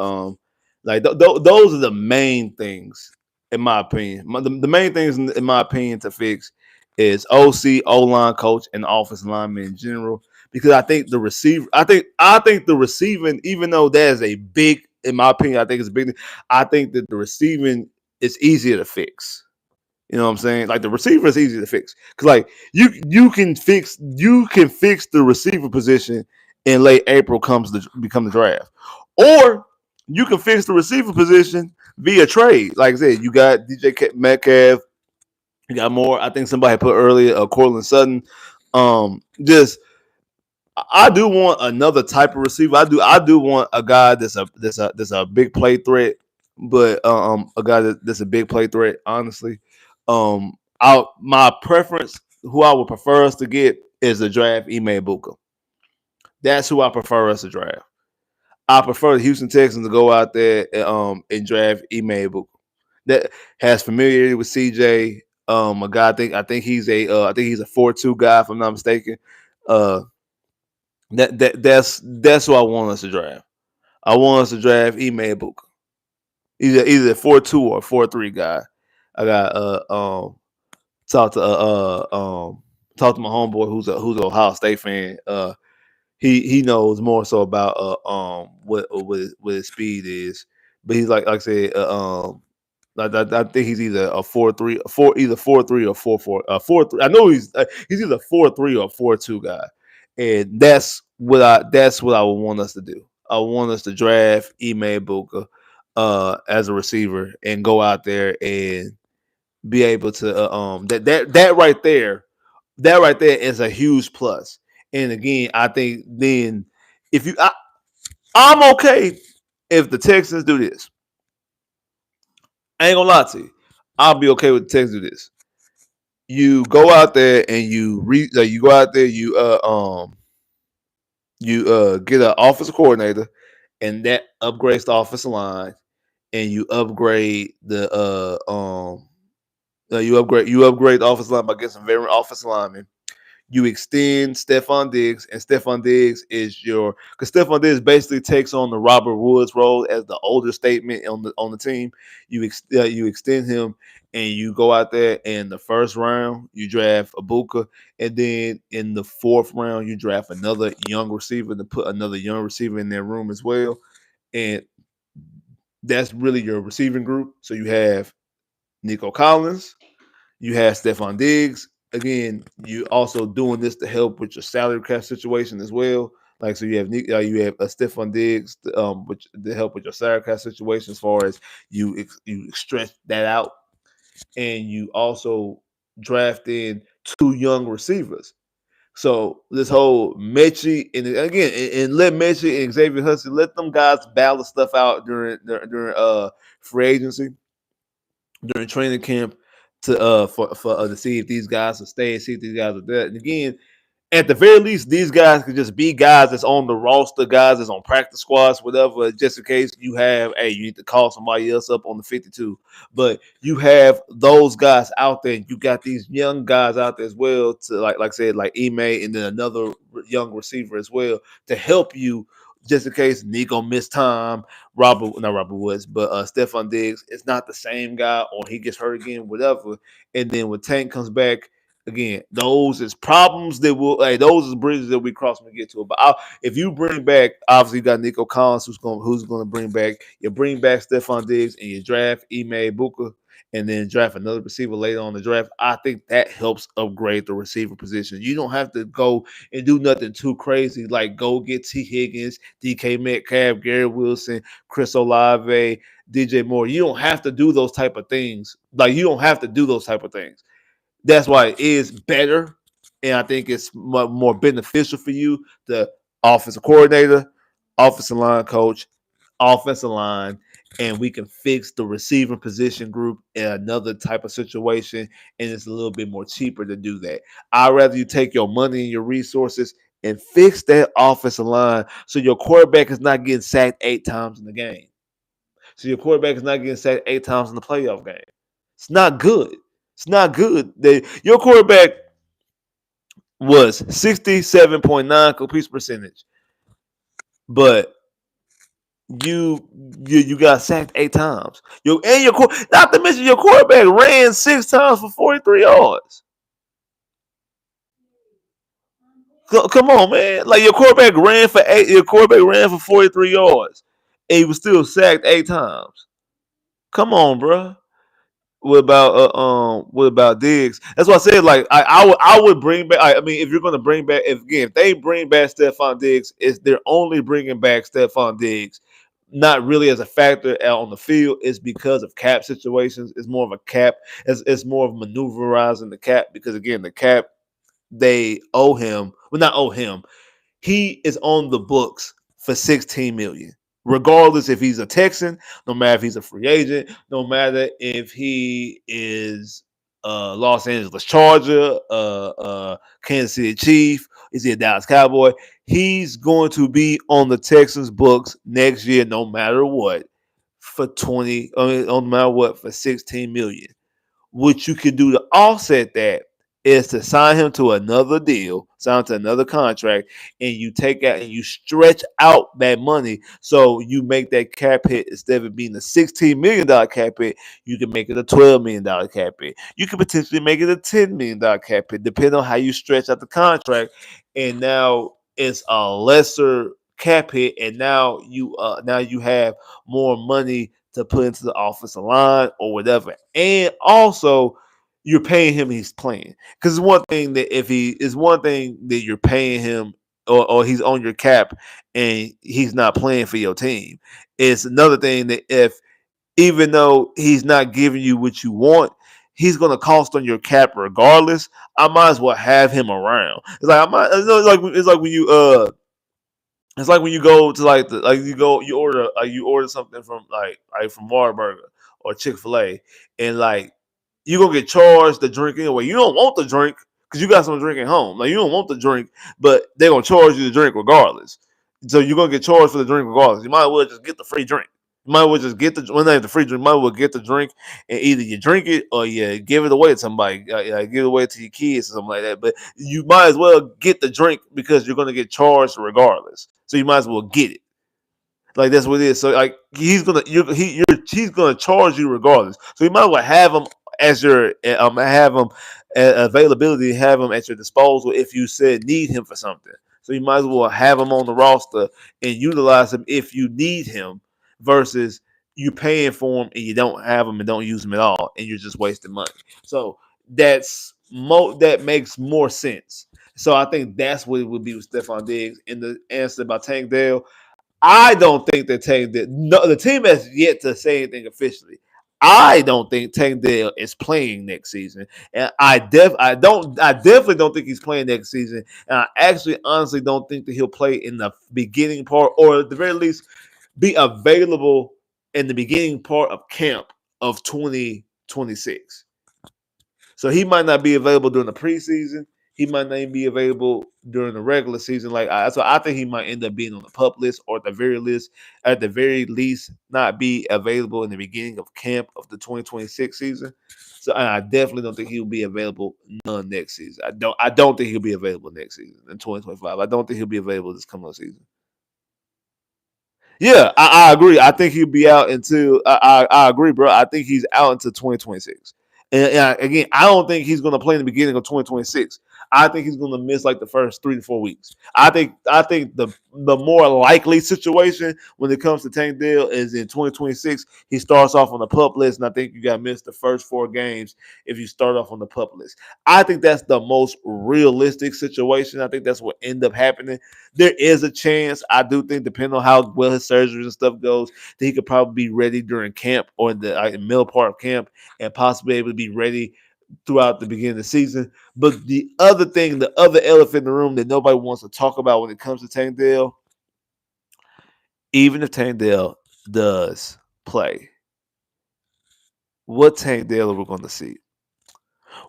Speaker 1: Those are the main things, in my opinion. The main things, in my opinion, to fix is OC, O line coach, and the offensive lineman in general. Because I think the receiver, I think the receiving, even though that is a big, in my opinion, I think it's a big. I think that the receiving is easier to fix. You know what I'm saying? Like the receiver is easy to fix because like you can fix the receiver position in late April comes to become the draft, or you can fix the receiver position via trade. Like I said, you got DJ Metcalf, you got more. I think somebody put earlier, Cortland Sutton. Just I do want another type of receiver. I do want a guy that's a big play threat, but a guy that's a big play threat. Honestly, my preference, who I would prefer us to get is the draft Ime Buka. That's who I prefer us to draft. I prefer the Houston Texans to go out there and draft Ime Buka. That has familiarity with CJ. A guy I think he's a 4-2 guy if I'm not mistaken. Uh, That's what I want us to draft. I want us to draft Ime Ibuka. Either a 4-2 or a 4-3 guy. I got talk to talk to my homeboy who's an Ohio State fan. He knows more so about what his speed is, but he's like I said, I think he's either a 4-3, either 4-3 or 4-4, 4-3. I know he's either 4-3 or 4-2 guy, and that's what I would want us to do. I want us to draft Ime Ibuka as a receiver and go out there and be able to that right there is a huge plus. And again, I think then if you I'm okay if the Texans do this. I ain't gonna lie to you. I'll be okay with the Texans do this. You go out there and you go out there, you get an offensive coordinator and that upgrades the offensive line and you upgrade the you upgrade the offensive line by getting some veteran offensive linemen. You extend Stephon Diggs, and Stephon Diggs is because Stephon Diggs basically takes on the Robert Woods role as the older statement on the team. You extend him, and you go out there in the first round you draft Ibuka, and then in the fourth round you draft another young receiver to put another young receiver in their room as well, and that's really your receiving group. So you have Nico Collins, you have Stephon Diggs. Again, you also doing this to help with your salary cap situation as well. Like so, you have a Stephon Diggs, which to help with your salary cap situation as far as you stretch that out, and you also draft in two young receivers. So this whole Mechie and again and let Mechie and Xavier Hudson let them guys battle stuff out during free agency during training camp to for to see if these guys will stay, see if these guys are there. And again, at the very least, these guys could just be guys that's on the roster, guys that's on practice squads, whatever, just in case you need to call somebody else up on the 52. But you have those guys out there. You got these young guys out there as well to like I said, like Ime and then another young receiver as well to help you just in case Nico missed time, not Robert Woods, but Stephon Diggs is not the same guy or he gets hurt again, whatever. And then when Tank comes back, again, those is problems that those is bridges that we cross when we get to it. But if you bring back, obviously you got Nico Collins who's going to bring back. You bring back Stephon Diggs and you draft Ime Ibuka and then draft another receiver later on the draft. I think that helps upgrade the receiver position. You don't have to go and do nothing too crazy like go get T Higgins, DK Metcalf, Gary Wilson, Chris Olave, DJ Moore. You don't have to do those type of things. Like you don't have to do those type of things. That's why it is better, and I think it's more beneficial for you, the offensive coordinator, offensive line coach, offensive line, and we can fix the receiving position group in another type of situation, and it's a little bit more cheaper to do that. I'd rather you take your money and your resources and fix that offensive line so your quarterback is not getting sacked 8 times in the game. So your quarterback is not getting sacked 8 times in the playoff game. It's not good. It's not good. Your quarterback was 67.9 completion percentage, but you got sacked 8 times. Not to mention your quarterback ran 6 times for 43 yards. Come on, man! Like your quarterback ran for 43 yards, and he was still sacked 8 times. Come on, bro. What about Diggs? That's what I said. Like I would bring back. I mean, if you're gonna bring back, if they bring back Stephon Diggs, they're only bringing back Stephon Diggs, not really as a factor out on the field. It's because of cap situations. It's more of a cap. It's more of maneuverizing the cap because again, the cap they owe him. Well, not owe him. He is on the books for 16 million. Regardless if he's a Texan, no matter if he's a free agent, no matter if he is a Los Angeles Charger, Kansas City Chief, is he a Dallas Cowboy? He's going to be on the Texans books next year, no matter what, for 20, no matter what, for 16 million. What you can do to offset that is to sign him to another deal, sign to another contract, and you take out and you stretch out that money so you make that cap hit instead of being a $16 million cap hit, you can make it a $12 million cap hit. You can potentially make it a $10 million cap hit, depending on how you stretch out the contract. And now it's a lesser cap hit, and now you have more money to put into the offensive line or whatever. And also you're paying him, he's playing. Because it's one thing that if he is one thing that you're paying him or he's on your cap and he's not playing for your team. It's another thing that if even though he's not giving you what you want, he's gonna cost on your cap regardless. I might as well have him around. It's like I might it's like when you it's like when you go to you order something from like from Whataburger or Chick-fil-A, and like you gonna get charged the drink anyway. You don't want the drink because you got some drink at home. Like you don't want the drink, but they're gonna charge you the drink regardless. So you're gonna get charged for the drink regardless. You might as well just get the free drink. You might as well just get the when they have the free drink. You might as well get the drink and either you drink it or you give it away to somebody. Give it away to your kids or something like that. But you might as well get the drink because you're gonna get charged regardless. So you might as well get it. Like that's what it is. So like he's gonna charge you regardless. So you might as well have him as your have him availability, have him at your disposal if you said need him for something. So you might as well have him on the roster and utilize him if you need him versus you paying for him and you don't have him and don't use him at all and you're just wasting money. So that makes more sense. So I think that's what it would be with Stephon Diggs. And the answer about Tank Dell, I don't think that Tank Dell. No, the team has yet to say anything officially. I don't think Tank Dell is playing next season, and I definitely don't think he's playing next season. And I actually, honestly, don't think that he'll play in the beginning part, or at the very least, be available in the beginning part of camp of 2026. So he might not be available during the preseason. He might not even be available during the regular season. So I think he might end up being on the pup list, or at the very least, not be available in the beginning of camp of the 2026 season. So I definitely don't think he'll be available none next season. I don't think he'll be available next season in 2025. I don't think he'll be available this coming season. Yeah, I agree. I think he'll be out until I agree, bro. I think he's out until 2026. And again, I don't think he's going to play in the beginning of 2026. I think he's going to miss like the first 3 to 4 weeks. I think the more likely situation when it comes to Tank Dell is in 2026. He starts off on the pup list, and I think you got to miss the first 4 games if you start off on the pup list. I think that's the most realistic situation. I think that's what end up happening. There is a chance, I do think, depending on how well his surgeries and stuff goes, that he could probably be ready during camp or in the middle part of camp and possibly able to be ready throughout the beginning of the season. But the other thing, the other elephant in the room that nobody wants to talk about when it comes to Tank Dell, even if Tank Dell does play, what Tank Dell are we going to see?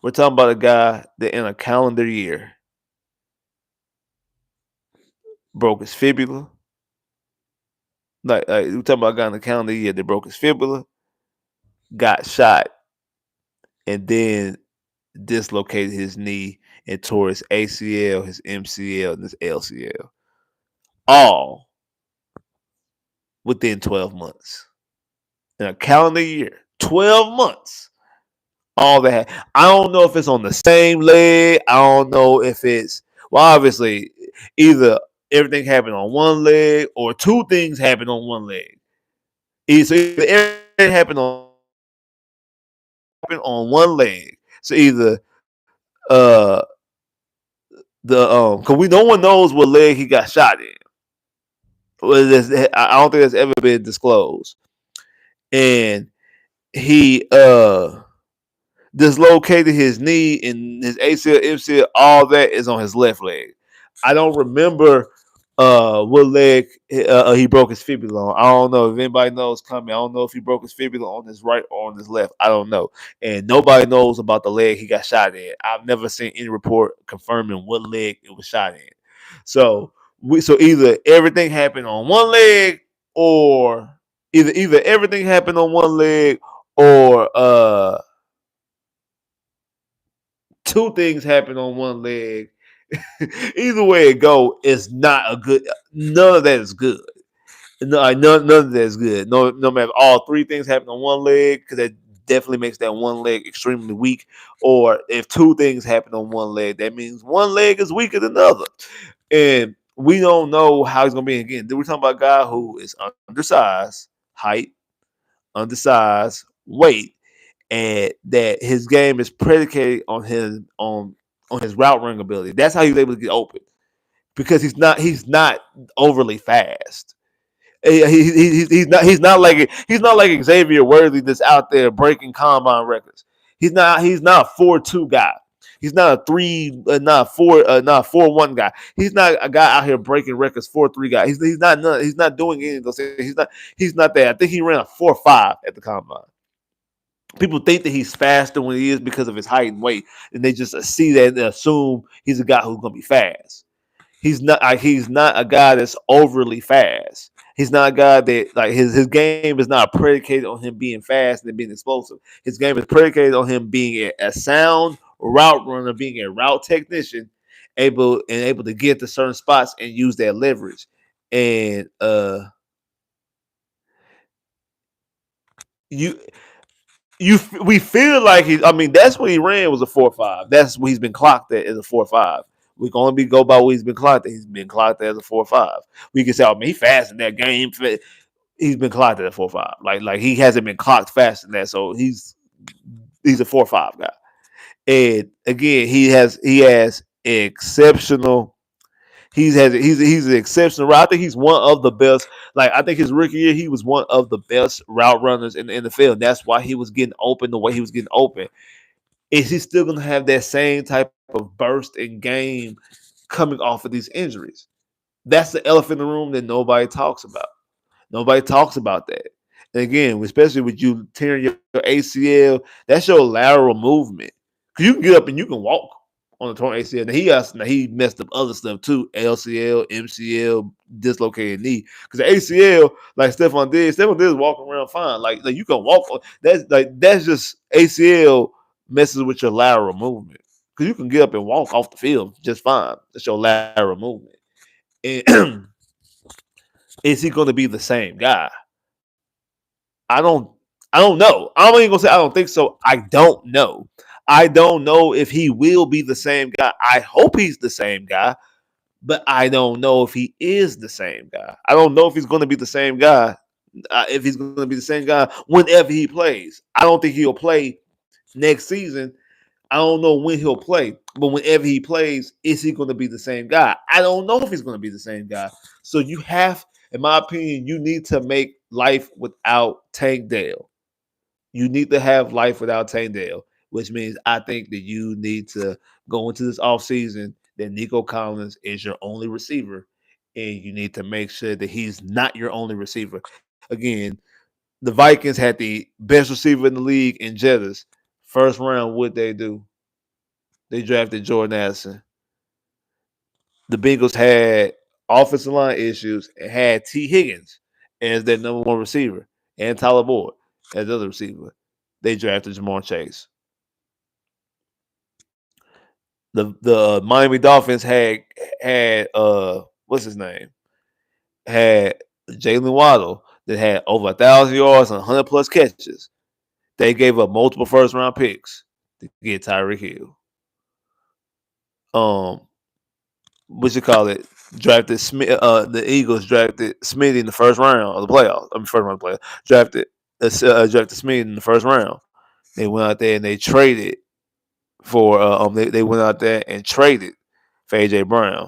Speaker 1: We're talking about a guy that in a calendar year broke his fibula. We're talking about a guy in the calendar year that broke his fibula, got shot, and then dislocated his knee and tore his ACL, his MCL, and his LCL, all within 12 months. In a calendar year, 12 months, all that. I don't know if it's on the same leg. I don't know if it's, well, obviously, either everything happened on one leg or two things happened on one leg. So either everything happened on one leg. So either because no one knows what leg he got shot in. I don't think that's ever been disclosed. And he dislocated his knee and his ACL, MCL, all that is on his left leg. I don't remember what leg he broke his fibula on. I don't know if anybody knows coming. I don't know if he broke his fibula on his right or on his left. I don't know. And nobody knows about the leg he got shot in. I've never seen any report confirming what leg it was shot in. So either everything happened on one leg or either everything happened on one leg or two things happen on one leg. Either way it go, it's not a good. None of that is good. No, none of that is good. No matter if all three things happen on one leg, because that definitely makes that one leg extremely weak. Or if two things happen on one leg, that means one leg is weaker than the other. And we don't know how he's gonna be again. We're talking about a guy who is undersized, height, undersized, weight, and that his game is predicated on his route running ability. That's how he was able to get open because he's not overly fast. He's not like Xavier Worthy that's out there breaking combine records. He's not a 4-2 guy. He's not a three, not a 4-1 guy. He's not a guy out here breaking records 4-3 guy. He's not doing any of those things. He's not that. I think he ran a 4-5 at the combine. People think that he's faster when he is because of his height and weight, and they just see that and assume he's a guy who's gonna be fast. He's not. He's not a guy that's overly fast. He's not a guy that like his game is not predicated on him being fast and being explosive. His game is predicated on him being a sound route runner, being a route technician, able to get to certain spots and use that leverage. And you we feel like he. I mean, that's what he ran was a 4.5. That's what he's been clocked at as a 4.5. We can only go by what he's been clocked at. He's been clocked as a 4.5. We can say, oh man, he fast in that game. He's been clocked at a 4.5. Like he hasn't been clocked fast in that. So he's a 4.5 guy. And again, he has exceptional. He's an exceptional route. I think he's one of the best. Like I think his rookie year, he was one of the best route runners in the NFL. And that's why he was getting open the way he was getting open. Is he still gonna have that same type of burst in game coming off of these injuries? That's the elephant in the room that nobody talks about. Nobody talks about that. And again, especially with you tearing your ACL, that's your lateral movement. Because you can get up and you can walk on the torn ACL. He messed up other stuff too. LCL, MCL, dislocated knee. Because the ACL, like Stephon Diggs is walking around fine. Like you can walk. That's just ACL messes with your lateral movement. Because you can get up and walk off the field just fine. That's your lateral movement. And is he going to be the same guy? I don't know. I'm not even gonna say I don't think so. I don't know. I don't know if he will be the same guy. I hope he's the same guy, but I don't know if he is the same guy. I don't know if he's going to be the same guy. If he's going to be the same guy whenever he plays, I don't think he'll play next season. I don't know when he'll play, but whenever he plays, is he going to be the same guy? I don't know if he's going to be the same guy. So you have, in my opinion, you need to make life without Tank Dell. You need to have life without Tank Dell, which means I think that you need to go into this offseason that Nico Collins is your only receiver, and you need to make sure that he's not your only receiver. Again, the Vikings had the best receiver in the league in Jettas. First round, what they do? They drafted Jordan Addison. The Bengals had offensive line issues and had T. Higgins as their number one receiver and Tyler Boyd as the other receiver. They drafted Jamar Chase. The Miami Dolphins had what's his name? Had Jalen Waddle that had over 1,000 yards and 100 plus catches. They gave up multiple first round picks to get Tyreek Hill. What you call it? Drafted Smith. The Eagles drafted Smitty in the first round of the playoffs. First round of the playoffs. Drafted Smitty in the first round. They went out there and they traded for. They went out there and traded for AJ Brown.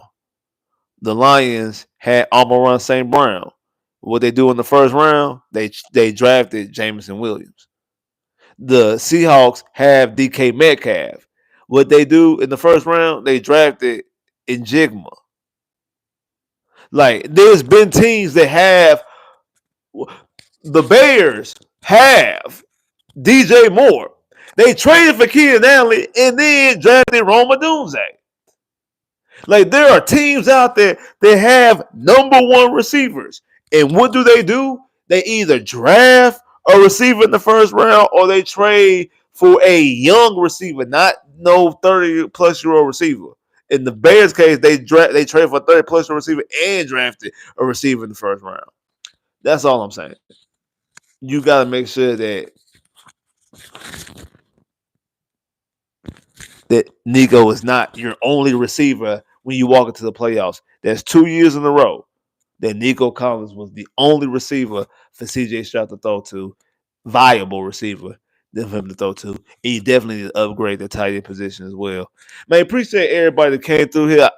Speaker 1: The Lions had Amon-Ra St. Brown. What they do in the first round? They drafted Jameson Williams. The Seahawks have DK Metcalf. What they do in the first round? They drafted Njigma. Like there's been teams that have the Bears have DJ Moore. They traded for Keenan Allen and then drafted Roma Dunze. Like there are teams out there that have number one receivers. And what do? They either draft a receiver in the first round or they trade for a young receiver, not no 30-plus-year-old receiver. In the Bears case, they traded for a 30-plus-year receiver and drafted a receiver in the first round. That's all I'm saying. You got to make sure that Nico is not your only receiver when you walk into the playoffs. That's 2 years in a row that Nico Collins was the only receiver for CJ Stroud to throw to, viable receiver for him to throw to. And you definitely need to upgrade the tight end position as well. Man, appreciate everybody that came through here.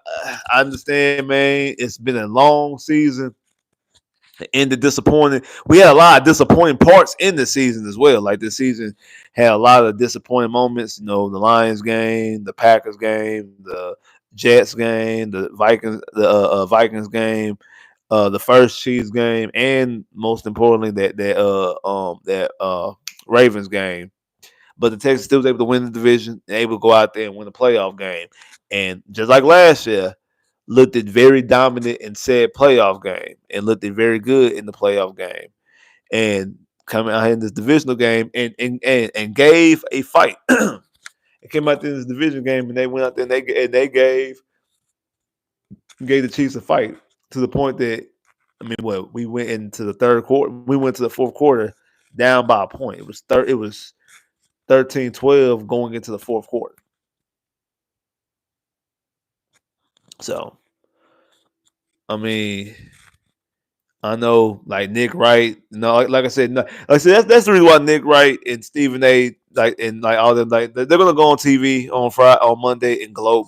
Speaker 1: I understand, man. It's been a long season. It ended disappointing. We had a lot of disappointing parts in the season as well. Like this season had a lot of disappointing moments. You know, the Lions game, the Packers game, the Jets game, the Vikings game, the first Chiefs game, and most importantly that Ravens game. But the Texans still was able to win the division and able to go out there and win the playoff game. And just like last year, looked at very dominant and said playoff game and looked at very good in the playoff game. And coming out in this divisional game and gave a fight. It came out there in this division game and they went out there and they gave the Chiefs a fight to the point that we went into the third quarter. We went to the fourth quarter down by a point. It was 13-12 going into the fourth quarter. So, I mean, I know, like Nick Wright. No, like I said, that's the reason why Nick Wright and Stephen A. like all them they're gonna go on TV on Friday, on Monday and gloat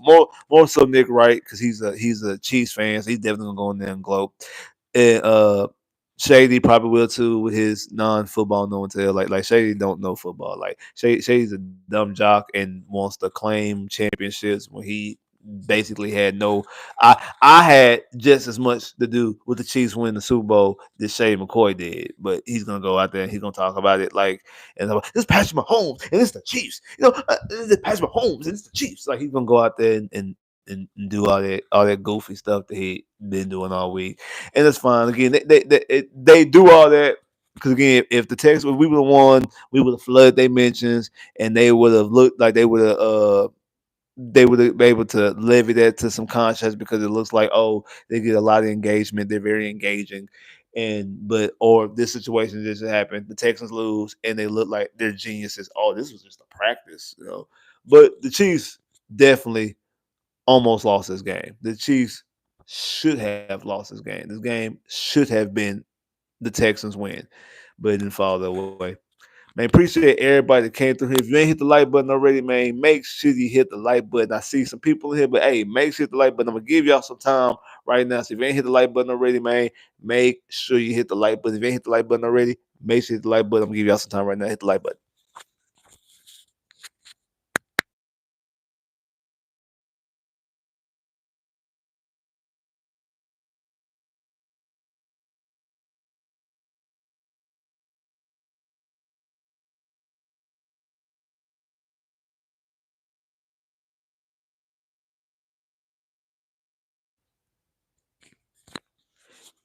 Speaker 1: more so Nick Wright because he's a Chiefs fan, so he's definitely gonna go in there and gloat. And Shady probably will too with his non-football no tell. Like Shady don't know football. Like Shady's a dumb jock and wants to claim championships when he basically had no. I had just as much to do with the Chiefs winning the Super Bowl that Shady McCoy did, but he's gonna go out there and he's gonna talk about it like and this is Patrick Mahomes and it's the Chiefs. This is Patrick Mahomes and it's the Chiefs. Like he's gonna go out there and do all that goofy stuff that he been doing all week, and it's fine. Again, they do all that because again, if the Texans we would have won, we would have flooded their mentions, and they would have looked like they would have been able to levy that to some contrast because it looks like they get a lot of engagement, they're very engaging, or this situation just happened, the Texans lose and they look like they're geniuses. This was just a practice. But the Chiefs definitely almost lost this game. The Chiefs should have lost this game. This game should have been the Texans win, but it didn't fall that way. Man, appreciate everybody that came through here. If you ain't hit the like button already, man, make sure you hit the like button. I see some people in here, but hey, make sure you hit the like button. I'm gonna give y'all some time right now. So if you ain't hit the like button already, man, make sure you hit the like button. If you ain't hit the like button already, make sure you hit the like button. I'm gonna give y'all some time right now. Hit the like button.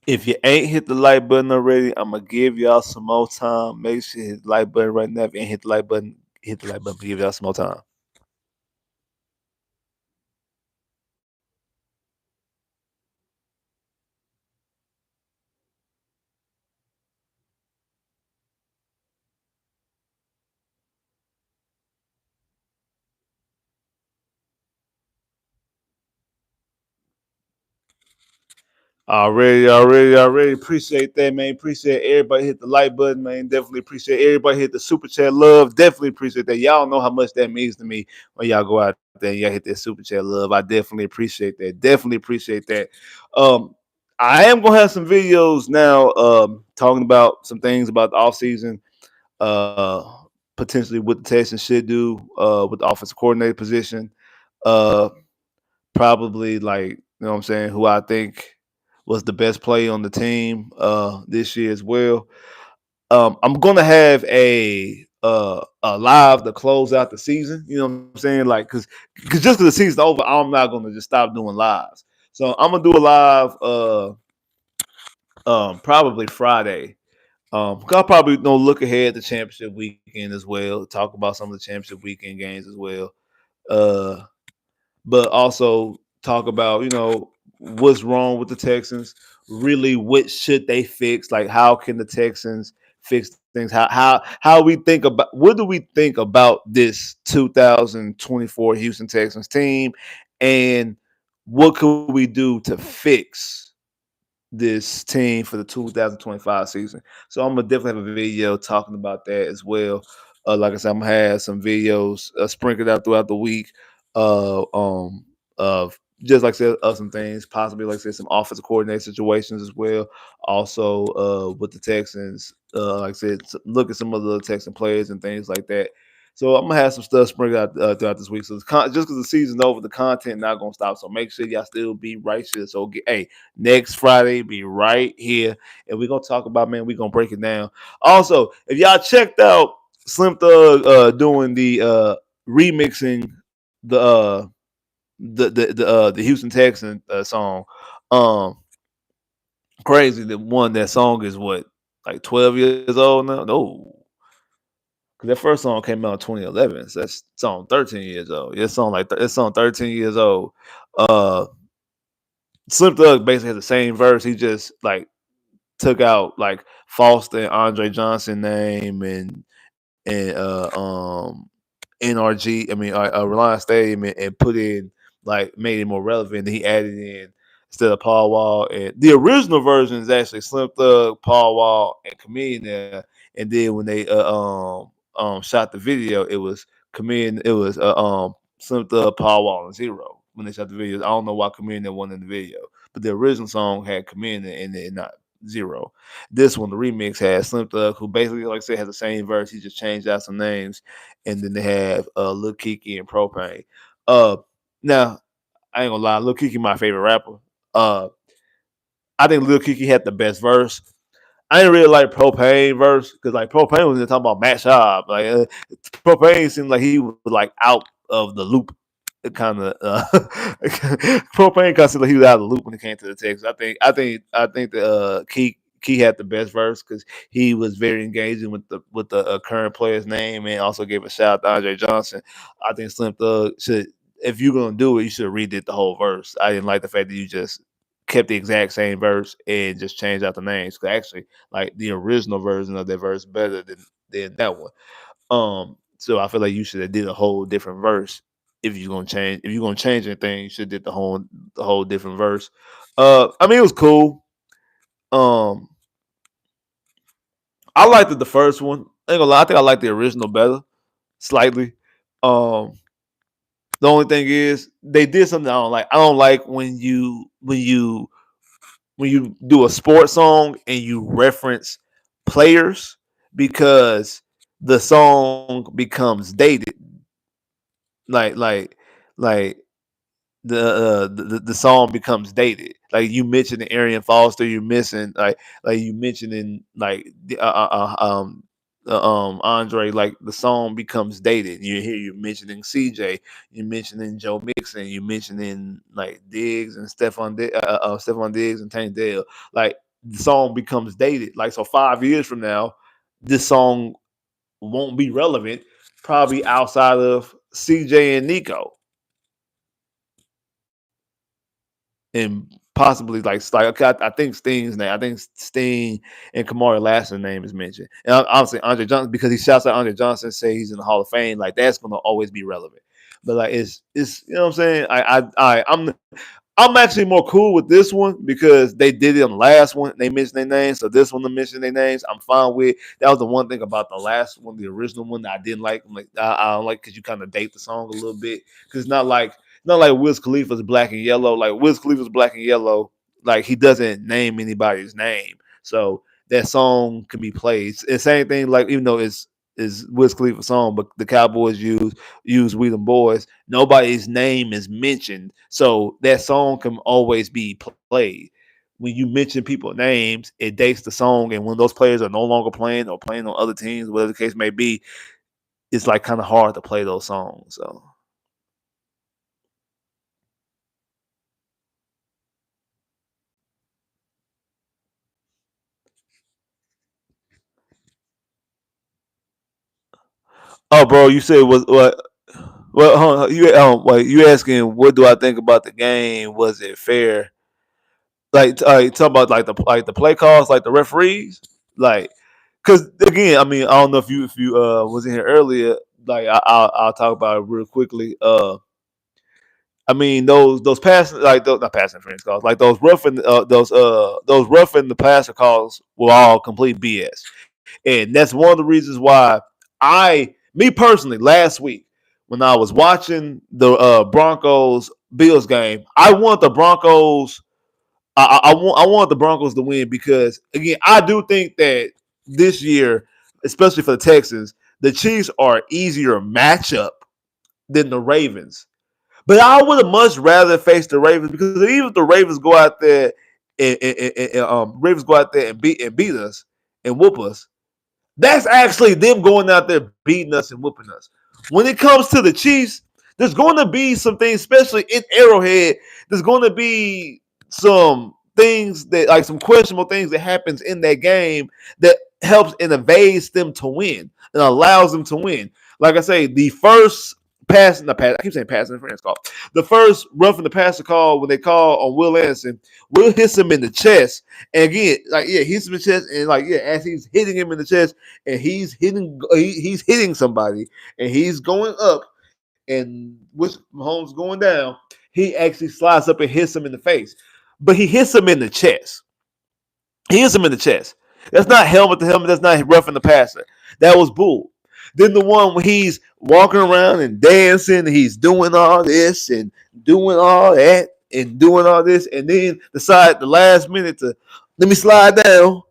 Speaker 1: If you ain't hit the like button already, I'm gonna give y'all some more time. Make sure you hit the like button right now. If you ain't hit the like button, hit the like button. Give y'all some more time. Already. Appreciate that, man. Appreciate everybody hit the like button, man. Definitely appreciate everybody hit the super chat love. Definitely appreciate that. Y'all know how much that means to me when y'all go out there and y'all hit that super chat love. I definitely appreciate that. Definitely appreciate that. I am gonna have some videos now talking about some things about the offseason, uh potentially what the Texans should do with the offensive coordinator position. Uh Probably like, what I'm saying, who I think was the best play on the team this year as well. I'm gonna have a live to close out the season. You know what I'm saying? Like, cause just because the season's over, I'm not gonna just stop doing lives. So I'm gonna do a live probably Friday. I'll probably look ahead to championship weekend as well. Talk about some of the championship weekend games as well. uh, but also talk about what's wrong with the Texans. Really, what should they fix? Like, how can the Texans fix things? How we think about what do we think about this 2024 Houston Texans team, and what could we do to fix this team for the 2025 season. So I'm gonna definitely have a video talking about that as well. Like I said, I'm gonna have some videos sprinkled out throughout the week of just like I said, of some things, possibly like I said, some offensive coordinator situations as well. Also, with the Texans, like I said, look at some of the Texan players and things like that. So I'm gonna have some stuff sprinkled out throughout this week. So just because the season's over, the content not gonna stop. So make sure y'all still be right here. So hey, next Friday, be right here, and we're gonna talk about, man. We're gonna break it down. Also, if y'all checked out Slim Thug doing the remixing the the Houston Texans song, um, crazy that one that song is what, like 12 years old now. No, because that first song came out in 2011, so that's song 13 years old. Yeah, song like it's song 13 years old. Uh, Slim Thug basically has the same verse. He just like took out like Foster and Andre Johnson name and NRG. I mean, Reliance Stadium, and put in like made it more relevant. He added in instead of Paul Wall, and the original version is actually Slim Thug, Paul Wall, and Chameleon there. And then when they shot the video, it was Chameleon. It was Slim Thug, Paul Wall, and Zero when they shot the video. I don't know why Chameleon wasn't in the video, but the original song had Chameleon in it, and not Zero. This one, the remix, has Slim Thug, who basically, like I said, has the same verse. He just changed out some names, and then they have Lil Kiki and Propane. Uh, Now I ain't gonna lie, Lil Kiki my favorite rapper. Uh, I think Lil Kiki had the best verse. I didn't really like Propane verse because like Propane was talking about Matt Schaub. Like Propane seemed like he was like out of the loop. Kind of Propane kind of seemed like he was out of the loop when it came to the text. I think that Key had the best verse because he was very engaging with the current player's name, and also gave a shout out to Andre Johnson. I think Slim Thug should, if you're gonna do it, you should have redid the whole verse. I didn't like the fact that you just kept the exact same verse and just changed out the names. Cause actually, like the original version of that verse better than that one. So I feel like you should have did a whole different verse if you're gonna change. If you're gonna change anything, you should have did the whole different verse. I mean, it was cool. Um, I liked it the first one. I ain't gonna lie, I think I like the original better, slightly. Um, the only thing is they did something I don't like. I don't like when you do a sports song and you reference players because the song becomes dated. Like like like the song becomes dated. Like you mentioned Arian Foster, you're missing like you mentioning like Andre. Like the song becomes dated. You hear you mentioning CJ, you mentioning Joe Mixon, you mentioning like Diggs and Stephon Diggs and Tank Dell. Like the song becomes dated. Like so, 5 years from now, this song won't be relevant. Probably outside of CJ and Nico, and possibly like okay, I think Sting's name. I think Sting and Kamari Lassiter's name is mentioned. And obviously Andre Johnson, because he shouts out Andre Johnson, say he's in the Hall of Fame. Like that's gonna always be relevant. But like it's you know what I'm saying. I'm actually more cool with this one because they did it on the last one. They mentioned their names, so this one to mention their names, I'm fine with. That was the one thing about the last one, the original one, that I didn't like. I'm like, I don't like because you kind of date the song a little bit. Because it's not like Wiz Khalifa's Black and Yellow. Like Wiz Khalifa's Black and Yellow, like he doesn't name anybody's name, so that song can be played. It's the same thing. Like even though it's is Wiz Khalifa's song, but the Cowboys use We Them Boys. Nobody's name is mentioned, so that song can always be played. When you mention people's names, it dates the song, and when those players are no longer playing or playing on other teams, whatever the case may be, it's like kind of hard to play those songs. So, oh, bro, you said was what? Well, you asking what do I think about the game? Was it fair? Like, you talk about like the play calls, like the referees, like because again, I mean, I don't know if you was in here earlier. Like, I'll talk about it real quickly. I mean those passing like those, not passing interference calls, like those roughing the passer calls were all complete BS, and that's one of the reasons why me personally, last week when I was watching the Broncos Bills game, I want the Broncos. I want the Broncos to win because again, I do think that this year, especially for the Texans, the Chiefs are an easier matchup than the Ravens. But I would have much rather face the Ravens because even if the Ravens go out there and beat us and whoop us, that's actually them going out there beating us and whooping us. When it comes to the Chiefs, there's going to be some things, especially in Arrowhead. There's going to be some things that, like, some questionable things that happens in that game that helps and evades them to win and allows them to win. Like I say, the first pass, not pass, I keep saying pass interference call. The first roughing the passer call when they call on Will Anderson, Will hits him in the chest. And again, like, yeah, he hits him in the chest, and like, yeah, as he's hitting him in the chest, and he's hitting somebody, and he's going up, and with Mahomes going down, he actually slides up and hits him in the face, but he hits him in the chest. He hits him in the chest. That's not helmet to helmet. That's not roughing the passer. That was bull. Then the one where he's walking around and dancing, he's doing all this and doing all that and doing all this, and then decide the last minute to let me slide down,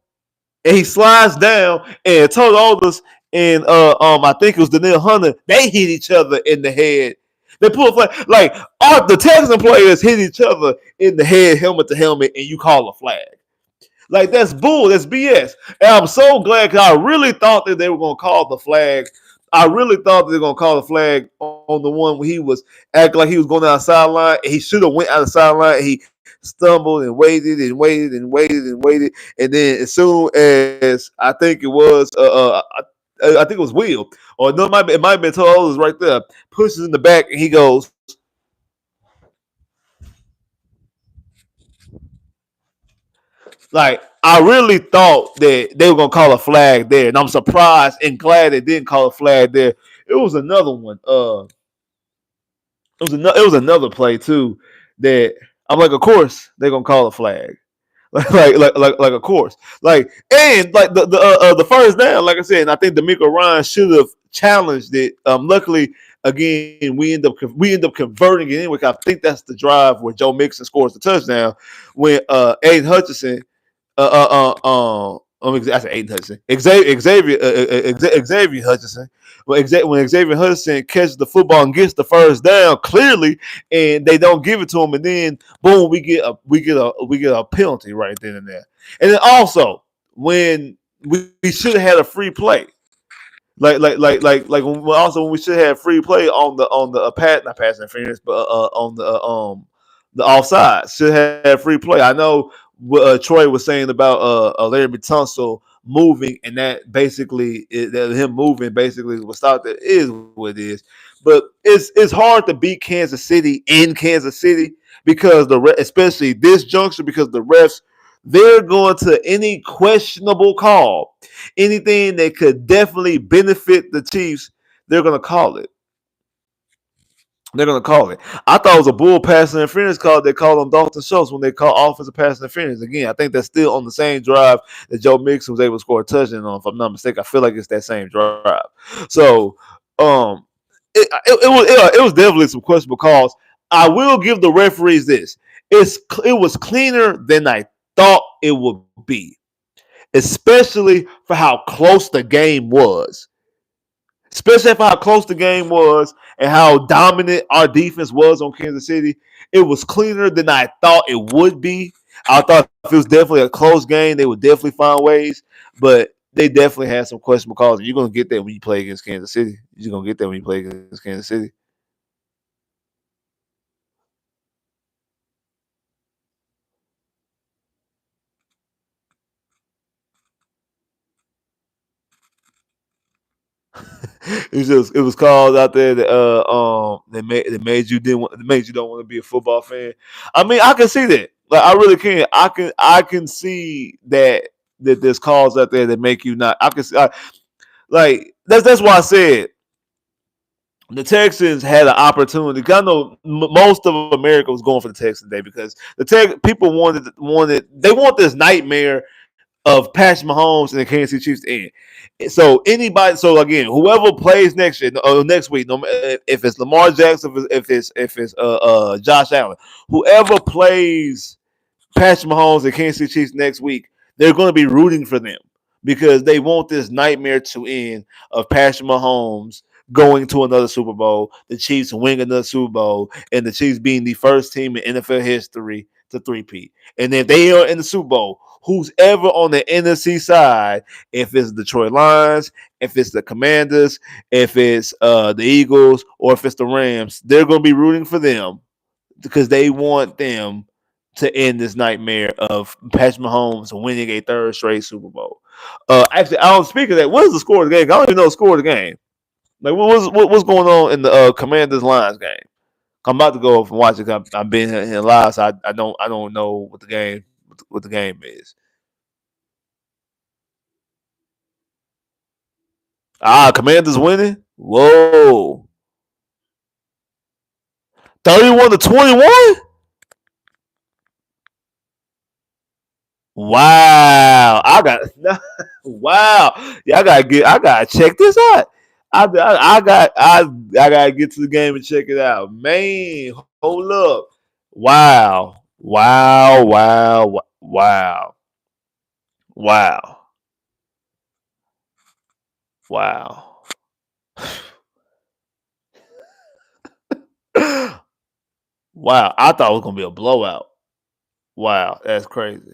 Speaker 1: and he slides down, and Tony Alders and I think it was Daniel Hunter, they hit each other in the head. They pull a flag. Like, all the Texan players hit each other in the head, helmet to helmet, and you call a flag. Like, that's bull. That's BS. And I'm so glad because I really thought that they were gonna call the flag. I really thought they were gonna call the flag on the one where he was acting like he was going down the sideline. He should have went out of the sideline. He stumbled and waited and waited and waited and waited. And then as soon as I think it was I think it was Will, or no, it might have been Toll right there, pushes in the back and he goes, like, I really thought that they were gonna call a flag there, and I'm surprised and glad they didn't call a flag there. It was another one. It was another play too that I'm like, of course they're gonna call a flag. Like of course, like, and like the first down, like I said, and I think D'Amico Ryan should have challenged it. Luckily, again, we end up converting it anyway. I think that's the drive where Joe Mixon scores the touchdown when Aiden Hutchinson I said Aiden Hutchinson. Xavier Hutchinson. When Xavier Hutchinson catches the football and gets the first down clearly, and they don't give it to him, and then boom, we get a penalty right then and there. And then also when we should have had a free play, when we should have free play on the not passing interference, but on the offside should have free play. I know what Troy was saying about Larry Tunsil moving, and that basically that him moving basically was stop that is what it is. But it's hard to beat Kansas City in Kansas City because especially this juncture, because the refs, they're going to any questionable call, anything that could definitely benefit the Chiefs, they're going to call it. They're going to call it. I thought it was a bull pass interference call they called on Dalton Schultz when they call offensive pass interference. Again, I think that's still on the same drive that Joe Mixon was able to score a touchdown on. If I'm not mistaken, I feel like it's that same drive. So, it was definitely some questionable calls. I will give the referees this: it was cleaner than I thought it would be, especially for how close the game was. Especially for how close the game was and how dominant our defense was on Kansas City. It was cleaner than I thought it would be. I thought if it was definitely a close game, they would definitely find ways, but they definitely had some questionable calls. And you're gonna get that when you play against Kansas City. You're gonna get that when you play against Kansas City. it was called out there that that made you didn't want, that made you don't want to be a football fan. I mean, I can see that. Like I really can. I can see that there's calls out there that make you not. I can see like that's why I said the Texans had an opportunity. 'Cause I know most of America was going for the Texans today because people they want this nightmare of Patrick Mahomes and the Kansas City Chiefs to end. So anybody, so again, whoever plays next year or next week, no, if it's Lamar Jackson, if it's Josh Allen, whoever plays Patrick Mahomes and Kansas City Chiefs next week, they're going to be rooting for them because they want this nightmare to end of Patrick Mahomes going to another Super Bowl, the Chiefs winning another Super Bowl, and the Chiefs being the first team in NFL history to three-peat. And if they are in the Super Bowl, who's ever on the NFC side, if it's the Detroit Lions, if it's the Commanders, if it's the Eagles, or if it's the Rams, they're going to be rooting for them because they want them to end this nightmare of Patrick Mahomes winning a third straight Super Bowl. Actually, I don't speak of that. What is the score of the game? I don't even know the score of the game. Like, what's going on in the Commanders Lions game? I'm about to go up and watch it. I've been here live, so I don't know what the game is. Commanders winning. Whoa, 31-21. Wow, wow. Yeah, I gotta check this out. I gotta get to the game and check it out. Man, hold up. Wow, wow, wow, wow, wow, wow. Wow, I thought it was gonna be a blowout. Wow, that's crazy.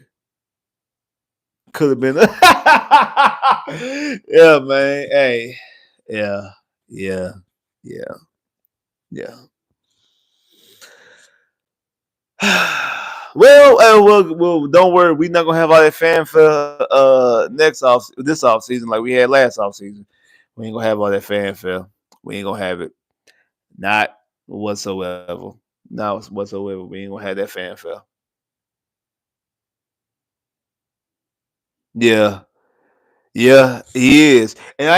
Speaker 1: Could have been. Yeah, man. Hey, yeah, yeah, yeah, yeah. Well, don't worry. We're not gonna have all that fanfare this off season like we had last off season. We ain't gonna have all that fanfare. We ain't gonna have it. Not whatsoever. Not whatsoever. We ain't gonna have that fanfare. Yeah, yeah, he is. And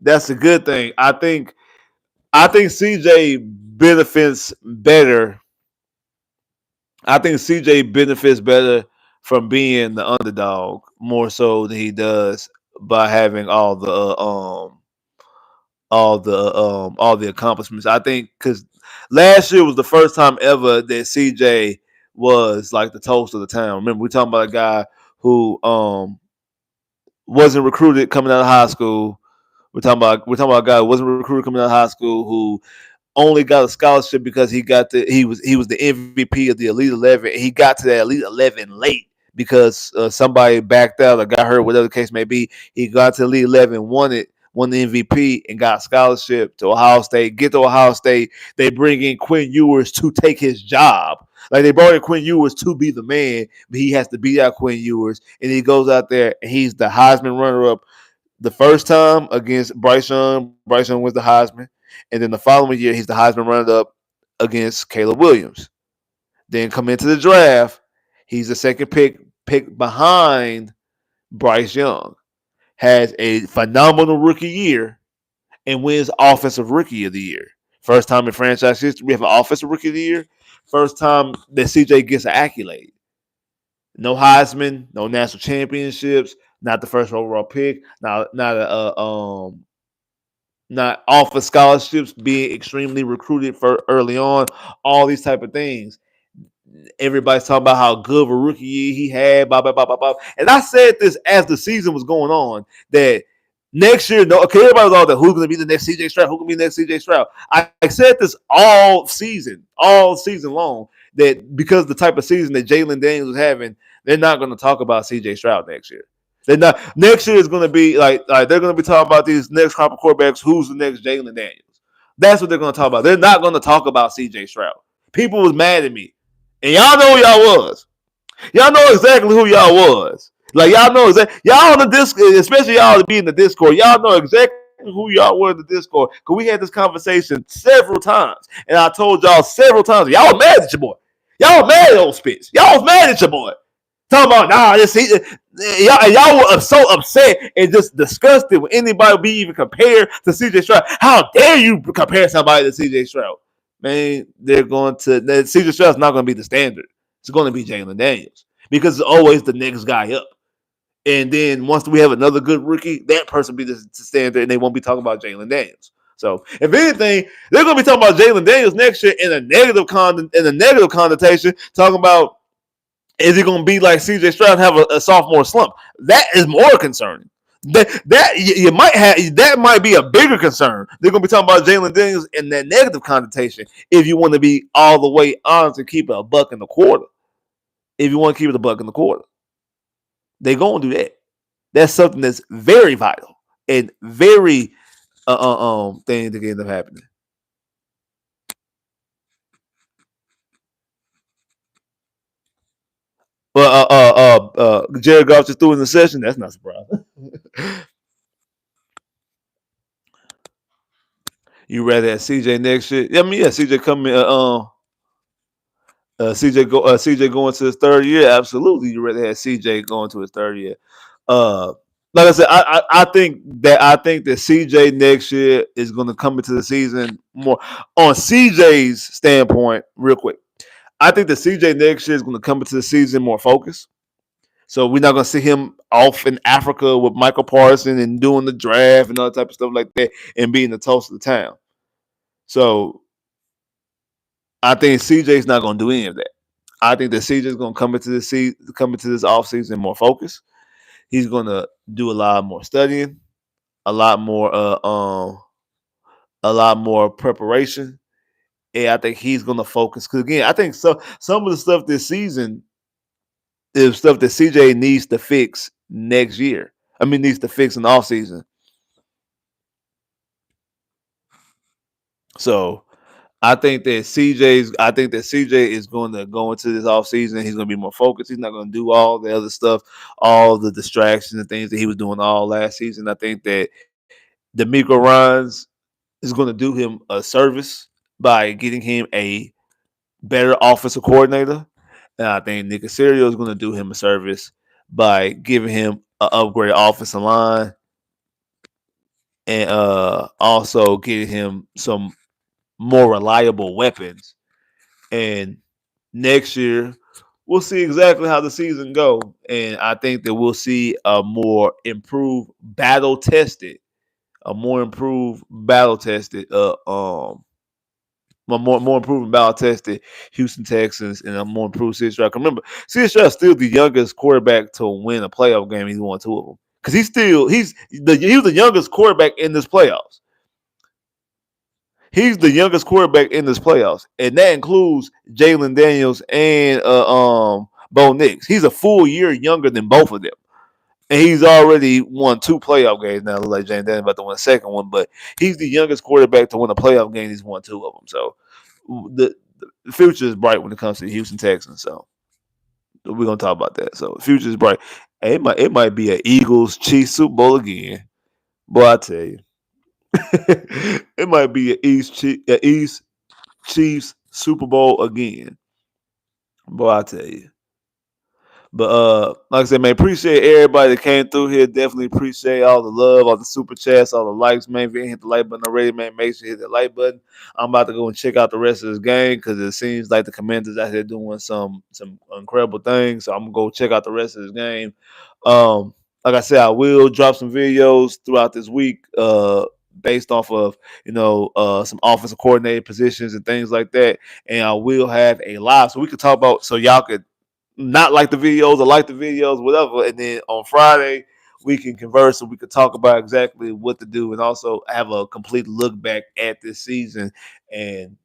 Speaker 1: that's a good thing. I think CJ benefits better. I think CJ benefits better from being the underdog more so than he does by having all the accomplishments. I think because last year was the first time ever that CJ was like the toast of the town. Remember, we talking about a guy who wasn't recruited coming out of high school. We're talking about a guy who wasn't recruited coming out of high school who only got a scholarship because he was the MVP of the Elite 11. And he got to that Elite 11 late because somebody backed out or got hurt, whatever the case may be. He got to Elite 11, won the MVP, and got a scholarship to Ohio State. Get to Ohio State, they bring in Quinn Ewers to take his job. Like they brought in Quinn Ewers to be the man, but he has to beat out Quinn Ewers, and he goes out there and he's the Heisman runner-up the first time against Bryce Young. Bryce Young was the Heisman. And then the following year, he's the Heisman runner-up against Caleb Williams. Then come into the draft, he's the second pick behind Bryce Young. Has a phenomenal rookie year and wins Offensive Rookie of the Year. First time in franchise history we have an Offensive Rookie of the Year. First time that CJ gets an accolade. No Heisman, no national championships, not the first overall pick, not offer scholarships, being extremely recruited for early on, all these type of things. Everybody's talking about how good of a rookie year he had, blah, blah, blah, blah, blah. And I said this as the season was going on, that next year, no, okay, everybody was all that, who's going to be the next CJ Stroud? Who's going to be the next CJ Stroud? I said this all season long, that because the type of season that Jalen Daniels was having, they're not going to talk about CJ Stroud next year. They're not. Next year is going to be like they're going to be talking about these next crop of quarterbacks. Who's the next Jalen Daniels? That's what they're going to talk about. They're not going to talk about CJ Stroud. People was mad at me, and y'all know who y'all was. Y'all know exactly who y'all was. Like y'all know exactly. Y'all on the disc, especially y'all to be in the Discord. Y'all know exactly who y'all were in the Discord, because we had this conversation several times, and I told y'all several times, y'all mad at your boy. Y'all mad at old Spitz. Y'all was mad at your boy. Talking about, y'all were so upset and just disgusted when anybody be even compared to CJ Stroud. How dare you compare somebody to CJ Stroud? Man, CJ Stroud's not going to be the standard. It's going to be Jalen Daniels because it's always the next guy up. And then once we have another good rookie, that person will be the standard, and they won't be talking about Jalen Daniels. So, if anything, they're going to be talking about Jalen Daniels next year in a negative connotation, talking about, is he going to be like CJ Stroud and have a sophomore slump? That is more concerning. That might be a bigger concern. They're going to be talking about Jalen Daniels in that negative connotation. If you want to be all the way honest and keep it a buck in the quarter, if you want to keep it a buck in the quarter, they're going to do that. That's something that's very vital and very thing that can end up happening. But Jared Goff just threw in the session. That's not surprising. You rather have CJ next year? I mean, yeah, CJ coming. CJ going to his third year. Absolutely, you rather have CJ going to his third year. Like I said, I think that CJ next year is going to come into the season more on CJ's standpoint. Real quick, I think that CJ next year is going to come into the season more focused. So we're not going to see him off in Africa with Michael Parsons and doing the draft and all that type of stuff like that and being the toast of the town. So I think CJ's not going to do any of that. I think that CJ's going to come into this offseason more focused. He's going to do a lot more studying, a lot more preparation, and I think he's going to focus. Because again, I think some of the stuff this season is stuff that CJ needs to fix next year. I mean, needs to fix in the offseason. So I think that CJ is going to go into this offseason. He's going to be more focused. He's not going to do all the other stuff, all the distractions and things that he was doing all last season. I think that D'Amico Ryans is going to do him a service by getting him a better offensive coordinator. And I think Nick Caserio is going to do him a service by giving him an upgraded offensive line and also getting him some more reliable weapons. And next year, we'll see exactly how the season go. And I think that we'll see a more improved battle tested more improved battle tested Houston Texans and a more improved CJ Stroud. Remember, CJ Stroud is still the youngest quarterback to win a playoff game. He's won 2 of them because he was the youngest quarterback in this playoffs. He's the youngest quarterback in this playoffs, and that includes Jalen Daniels and Bo Nix. He's a full year younger than both of them. And he's already won 2 playoff games now. Like Jalen Daniels about to win a second one, but he's the youngest quarterback to win a playoff game. He's won 2 of them. So the future is bright when it comes to the Houston Texans. So we're gonna talk about that. So the future is bright. Hey, it might be an Eagles Chiefs Super Bowl again. Boy, I tell you, it might be an East Chiefs Super Bowl again. Boy, I tell you. But like I said, man, appreciate everybody that came through here. Definitely appreciate all the love, all the super chats, all the likes, man. If you ain't hit the like button already, man, make sure you hit the like button. I'm about to go and check out the rest of this game because it seems like the Commanders out here doing some incredible things. So I'm gonna go check out the rest of this game. Like I said, I will drop some videos throughout this week, based off of some offensive coordinator positions and things like that. And I will have a live so we could talk about so y'all could not like the videos or like the videos, whatever. And then on Friday, we can converse and we can talk about exactly what to do and also have a complete look back at this season and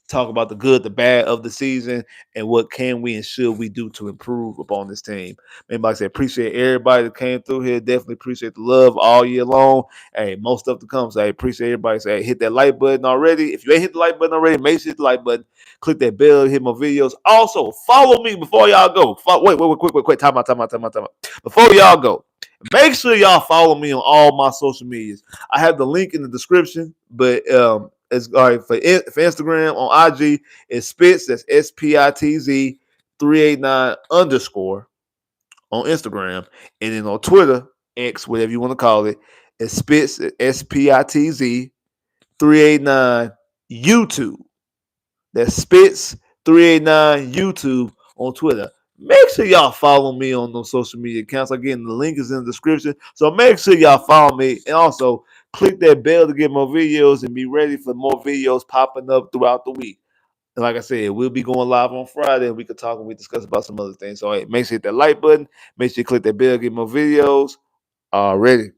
Speaker 1: talk about the good, the bad of the season and what can we and should we do to improve upon this team. Man, like I said, appreciate everybody that came through here. Definitely appreciate the love all year long. Hey, most stuff to come. So I appreciate everybody. Say, hey, hit that like button already. If you ain't hit the like button already, make sure you hit the like button. Click that bell, hit my videos. Also, follow me before y'all go. Wait, quick. Time out. Before y'all go, Make sure y'all follow me on all my social medias. I have the link in the description, but it's all right for Instagram on IG. It's Spitz. That's SPITZ 389 underscore on Instagram, and then on Twitter, X, whatever you want to call it, it's Spitz SPITZ 389 YouTube. That's Spitz 389 YouTube on Twitter. Make sure y'all follow me on those social media accounts. Again, the link is in the description. So make sure y'all follow me and also click that bell to get more videos and be ready for more videos popping up throughout the week. And like I said, we'll be going live on Friday and we can talk and we discuss about some other things. So hey, make sure you hit that like button. Make sure you click that bell to get more videos. Already.